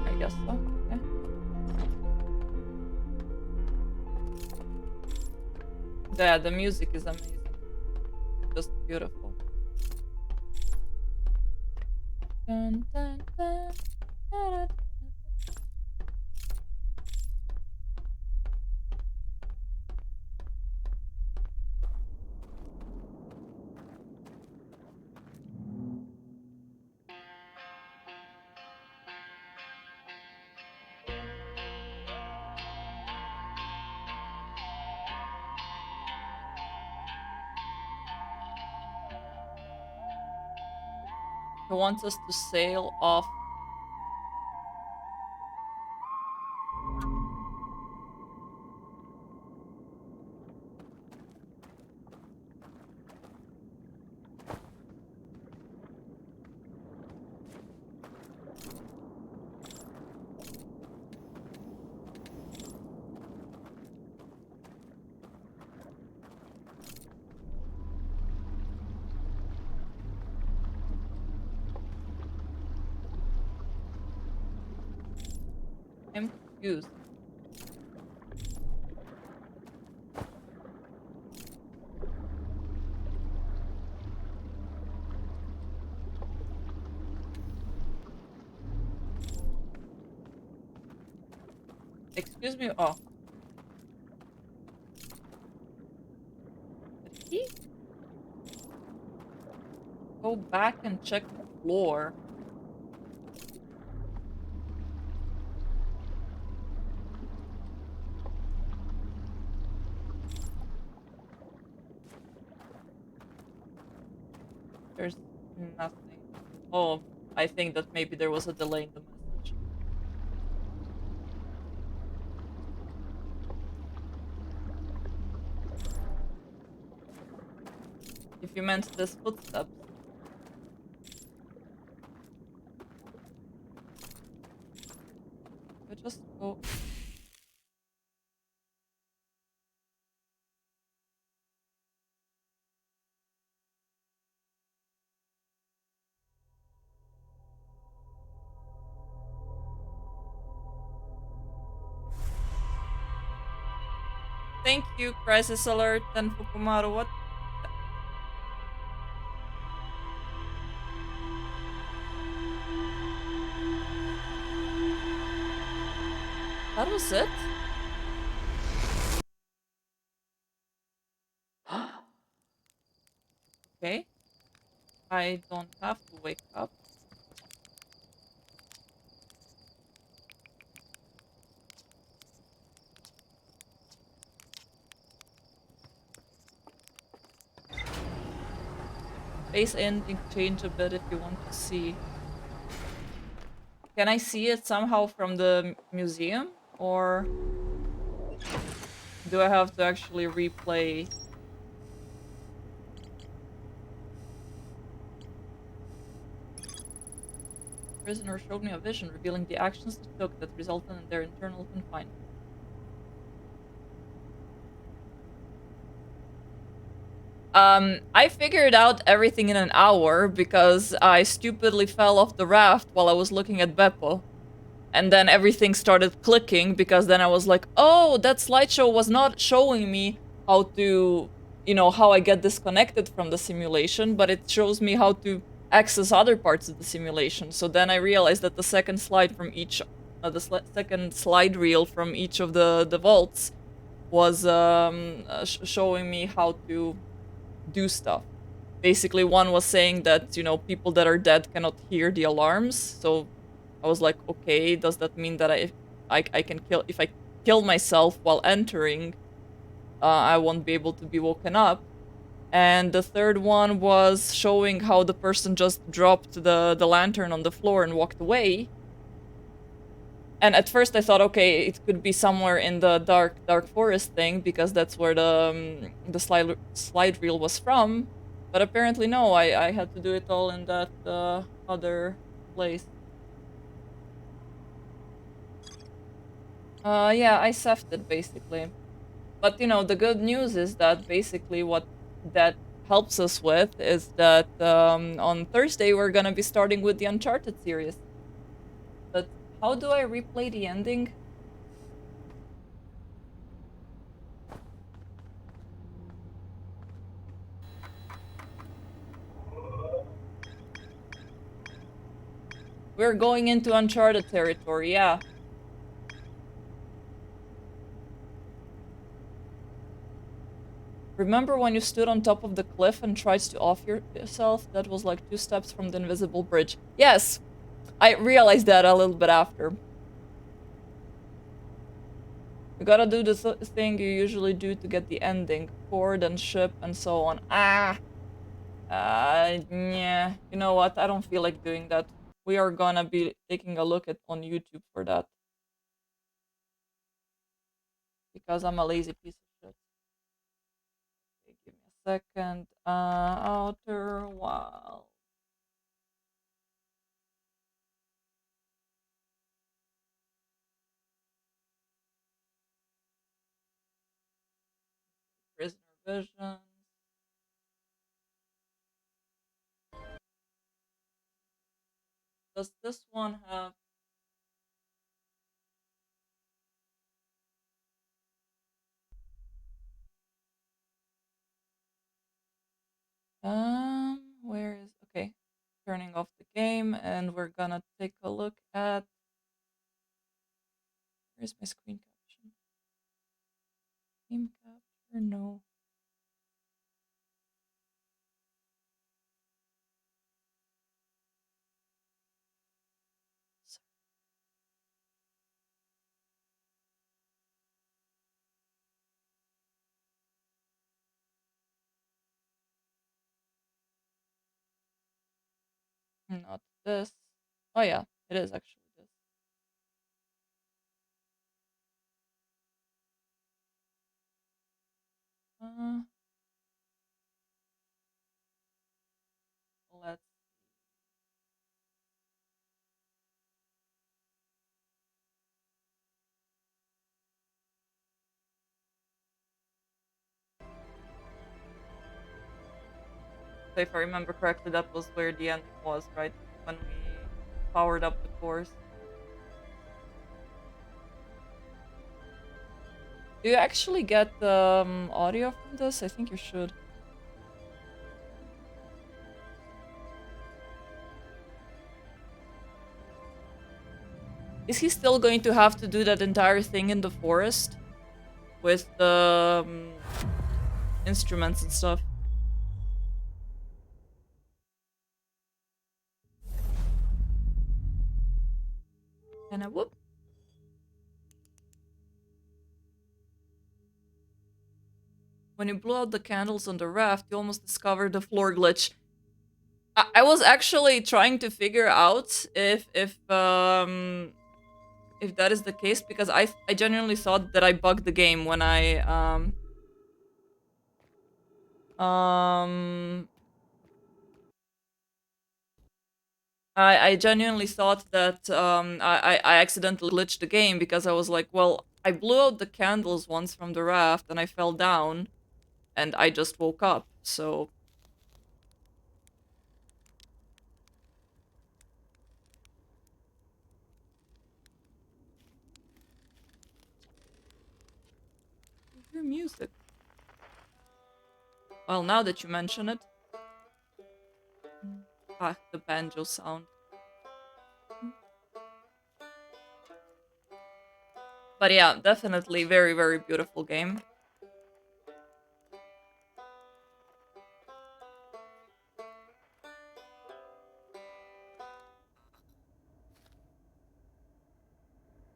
I guess so. Yeah. Yeah, the music is amazing. Just beautiful. Dun, dun, dun, da, da, da. He wants us to sail off. I'm confused. Excuse me. Oh. Did he go back and check the floor? There's nothing. Oh, I think that maybe there was a delay in the message. If you meant this footsteps. I just go. Thank you, Crisis Alert and Fukumaru. What? That was it? Okay. I don't have to wake up. Base ending change a bit if you want to see. Can I see it somehow from the museum? Or do I have to actually replay? Prisoner showed me a vision revealing the actions they took that resulted in their internal confinement. I figured out everything in an hour because I stupidly fell off the raft while I was looking at Beppo. And then everything started clicking because then I was like, oh, that slideshow was not showing me how to, how I get disconnected from the simulation, but it shows me how to access other parts of the simulation. So then I realized that the second slide from each, second slide reel from each of the vaults was showing me how to do stuff. Basically, one was saying that, people that are dead cannot hear the alarms. So I was like, okay, does that mean that I can kill, if I kill myself while entering, I won't be able to be woken up? And the third one was showing how the person just dropped the lantern on the floor and walked away. And at first I thought, okay, it could be somewhere in the dark forest thing because that's where the slide reel was from. But apparently no, I had to do it all in that other place. Yeah, I seffed it basically. But the good news is that basically what that helps us with is that on Thursday we're gonna be starting with the Uncharted series. But how do I replay the ending? We're going into Uncharted territory, yeah. Remember when you stood on top of the cliff and tried to off yourself? That was like 2 steps from the invisible bridge. Yes! I realized that a little bit after. You gotta do the thing you usually do to get the ending. Cord and ship and so on. Ah! Yeah. You know what? I don't feel like doing that. We are gonna be taking a look at on YouTube for that. Because I'm a lazy piece of shit. Okay, give me a second. Outer Wild. Prisoner Visions. Does this one have... Where is... Okay. Turning off the game, and we're gonna take a look at... Where's my screen caption? Game capture? No. Not this. Oh yeah, it is actually this. Uh, let's... So if I remember correctly, that was where the ending was, right? When we powered up the course. Do you actually get audio from this? I think you should. Is he still going to have to do that entire thing in the forest? With the instruments and stuff? And I whoop. When you blew out the candles on the raft, you almost discovered the floor glitch. I was actually trying to figure out if that is the case, because I genuinely thought that I bugged the game when um I genuinely thought that I accidentally glitched the game, because I was like, well, I blew out the candles once from the raft and I fell down and I just woke up. So I hear music. Well, now that you mention it. Ah, the banjo sound. But yeah, definitely very, very beautiful game.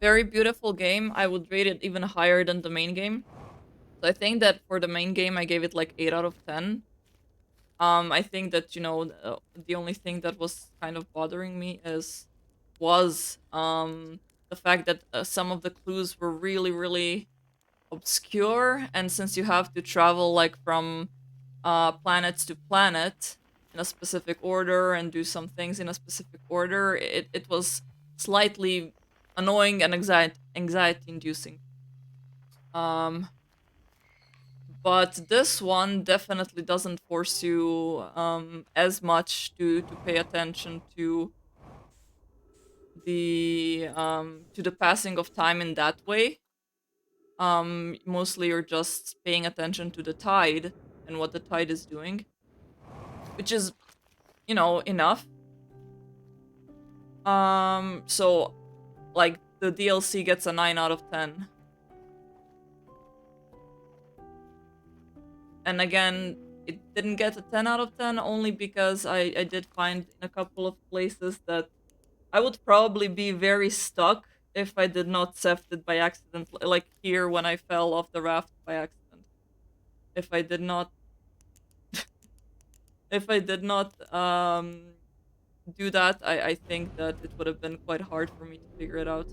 Very beautiful game. I would rate it even higher than the main game. So I think that for the main game, I gave it like 8 out of 10. I think that, the only thing that was kind of bothering me was the fact that some of the clues were really, really obscure, and since you have to travel like from planets to planet in a specific order and do some things in a specific order, it was slightly annoying and anxiety inducing. Um, but this one definitely doesn't force you as much to pay attention to the passing of time in that way. Mostly you're just paying attention to the tide and what the tide is doing, which is, enough. So like the DLC gets a 9 out of 10. And again, it didn't get a 10 out of 10 only because I did find in a couple of places that I would probably be very stuck if I did not theft it by accident, like here when I fell off the raft by accident. If I did not if I did not do that, I think that it would have been quite hard for me to figure it out.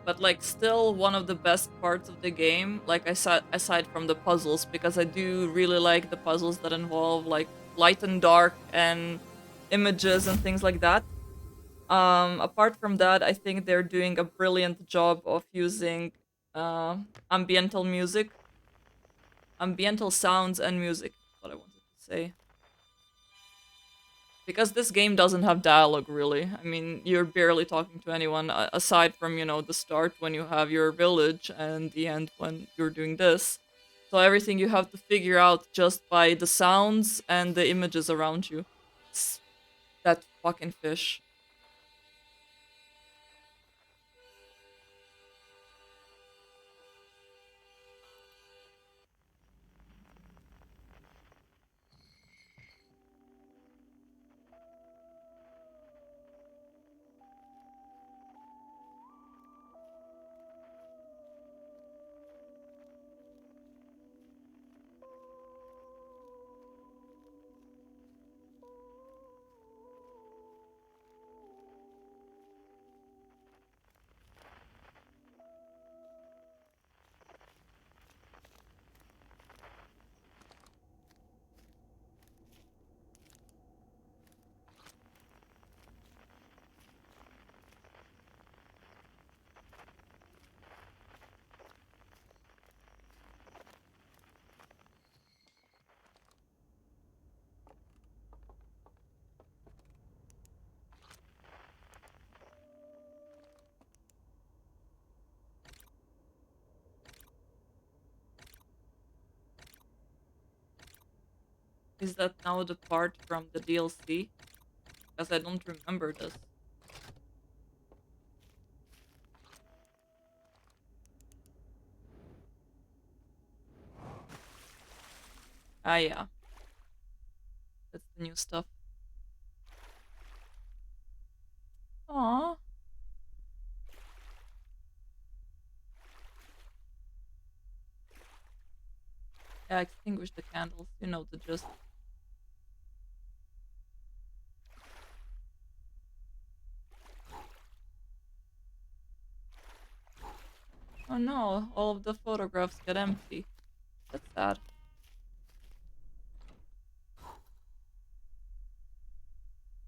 But like still one of the best parts of the game, like I said, aside from the puzzles, because I do really like the puzzles that involve like light and dark and images and things like that. Apart from that, I think they're doing a brilliant job of using uh, ambiental music, ambiental sounds and music. What I wanted to say. Because this game doesn't have dialogue, really. I mean, you're barely talking to anyone aside from, the start when you have your village and the end when you're doing this. So everything you have to figure out just by the sounds and the images around you. It's that fucking fish. Is that now the part from the DLC? Because I don't remember this. Ah, yeah. That's the new stuff. Aww. Yeah, extinguish the candles. You know the gist. Oh no, all of the photographs get empty. That's sad.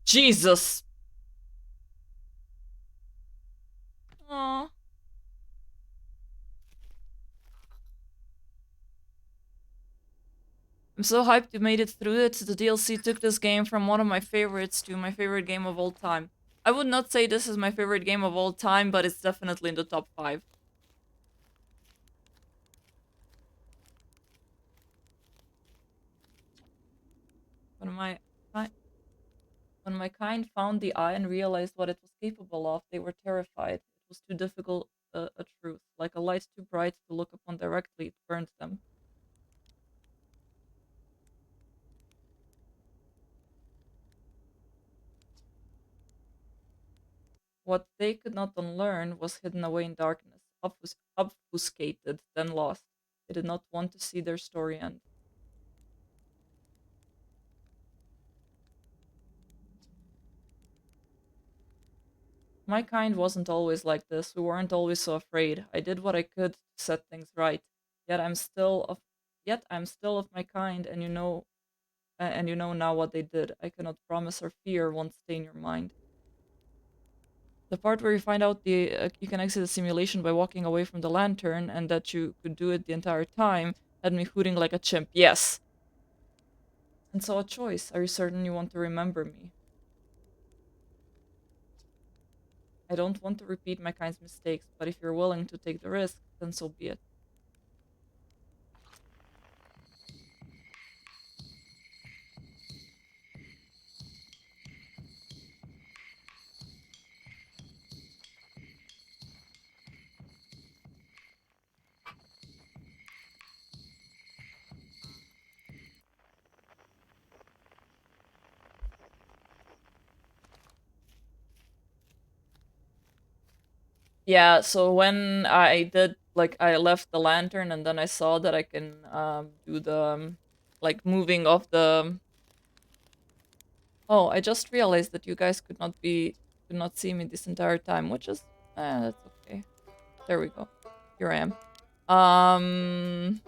Jesus! Aww. I'm so hyped you made it through it. The DLC took this game from one of my favorites to my favorite game of all time. I would not say this is my favorite game of all time, but it's definitely in the top 5. When my when my kind found the eye and realized what it was capable of, they were terrified. It was too difficult a truth. Like a light too bright to look upon directly, it burned them. What they could not unlearn was hidden away in darkness, obfuscated, then lost. They did not want to see their story end. My kind wasn't always like this. We weren't always so afraid. I did what I could to set things right. Yet I'm still of yet I'm still of my kind, and you know now what they did. I cannot promise or fear won't stay in your mind. The part where you find out you can exit the simulation by walking away from the lantern and that you could do it the entire time had me hooting like a chimp. Yes. And so a choice. Are you certain you want to remember me? I don't want to repeat my kind's mistakes, but if you're willing to take the risk, then so be it. Yeah, so when I did like I left the lantern and then I saw that I can do the like moving of the Oh, I just realized that you guys could not see me this entire time, which is that's okay. There we go. Here I am. Um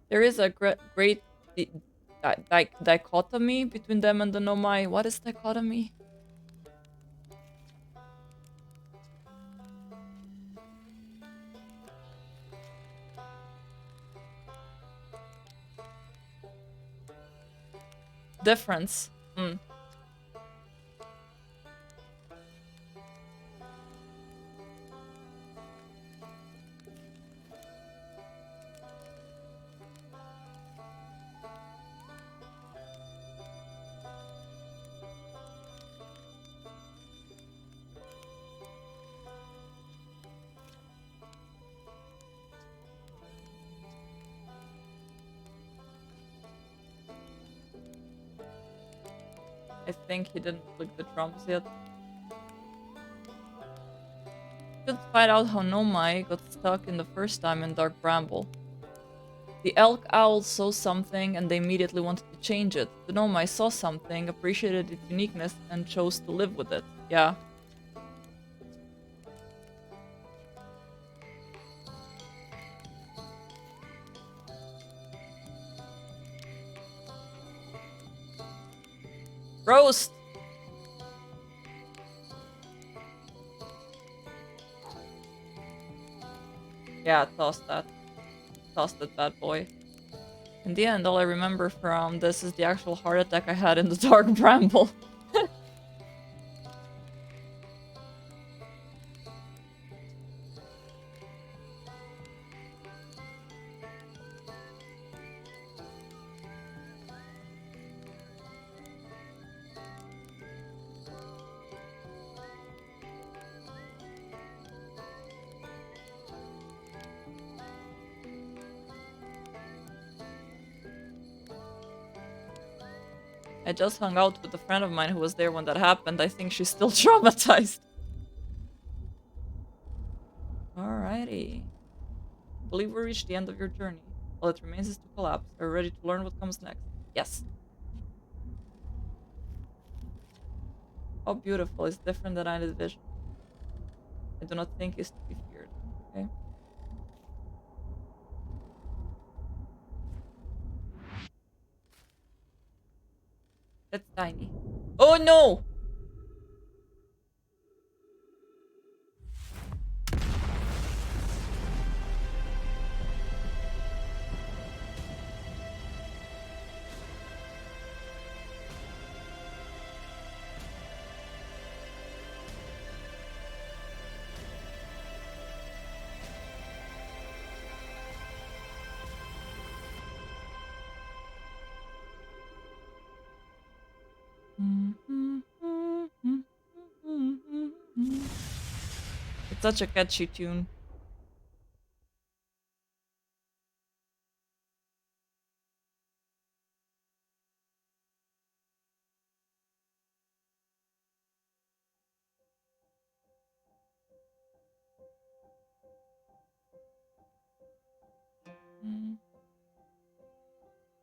there is a great dichotomy between them and the Nomai. What is dichotomy? Difference. Mm. I think he didn't click the drums yet. Couldn't find out how Nomai got stuck in the first time in Dark Bramble. The elk owl saw something and they immediately wanted to change it. The Nomai saw something, appreciated its uniqueness, and chose to live with it. Yeah. Roast! Yeah, toss that. Toss that bad boy. In the end, all I remember from this is the actual heart attack I had in the Dark Bramble. I just hung out with a friend of mine who was there when that happened. I think she's still traumatized. Alrighty. I believe we reached the end of your journey. All that remains is to collapse. Are you ready to learn what comes next? Yes. How beautiful is different than I envisioned. I do not think is to be feared. Okay. That's tiny. Oh no! It's such a catchy tune.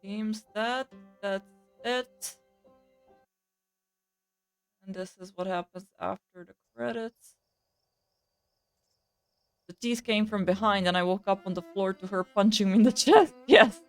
Seems that's it. And this is what happens after the credits. The teeth came from behind and I woke up on the floor to her punching me in the chest. Yes.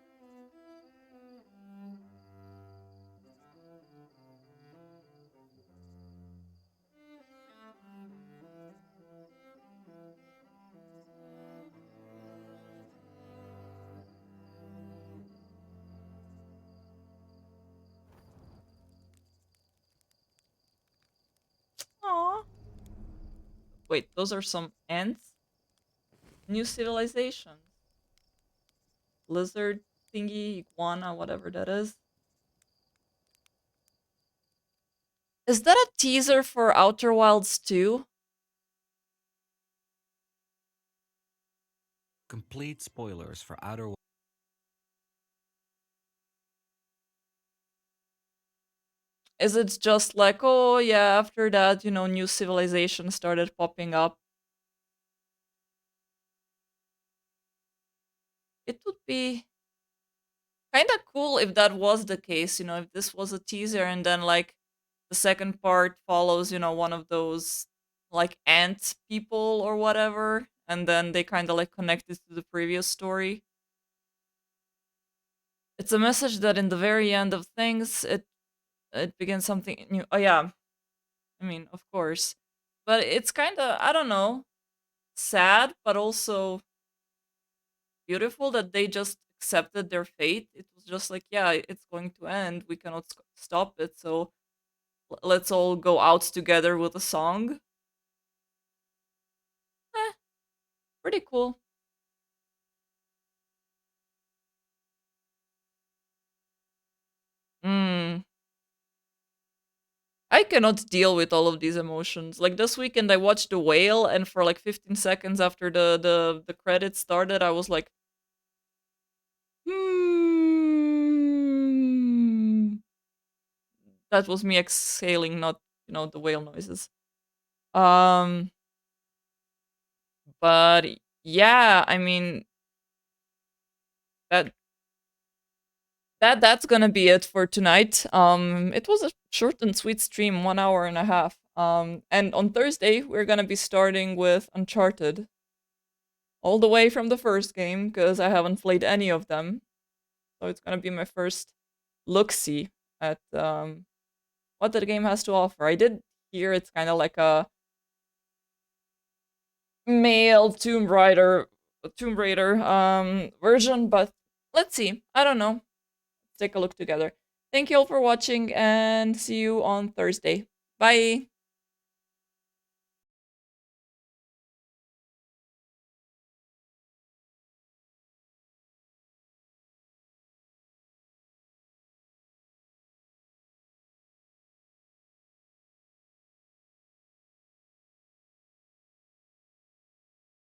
Aww. Wait, those are some ants? New civilizations. Lizard thingy, iguana, whatever that is. Is that a teaser for Outer Wilds 2? Complete spoilers for Outer Wilds. Is it just like, oh yeah, after that, new civilization started popping up? It would be kind of cool if that was the case, if this was a teaser and then like the second part follows, one of those like ant people or whatever, and then they kind of like connect it to the previous story. It's a message that in the very end of things, it begins something new. Oh yeah, I mean, of course, but it's kind of, I don't know, sad, but also beautiful that they just accepted their fate. It was just like, yeah, it's going to end. We cannot stop it. So let's all go out together with a song. Eh, pretty cool. Mm. I cannot deal with all of these emotions. Like this weekend, I watched The Whale, and for like 15 seconds after the credits started, I was like, hmm. That was me exhaling, not the whale noises. Um, but yeah, I mean that that's gonna be it for tonight. It was a short and sweet stream, 1 hour and a half. And on Thursday we're gonna be starting with Uncharted, all the way from the first game because I haven't played any of them. So it's gonna be my first look see at what the game has to offer. I did hear it's kind of like a male Tomb Raider version, but let's see. I don't know. Take a look together. Thank you all for watching and see you on Thursday. Bye.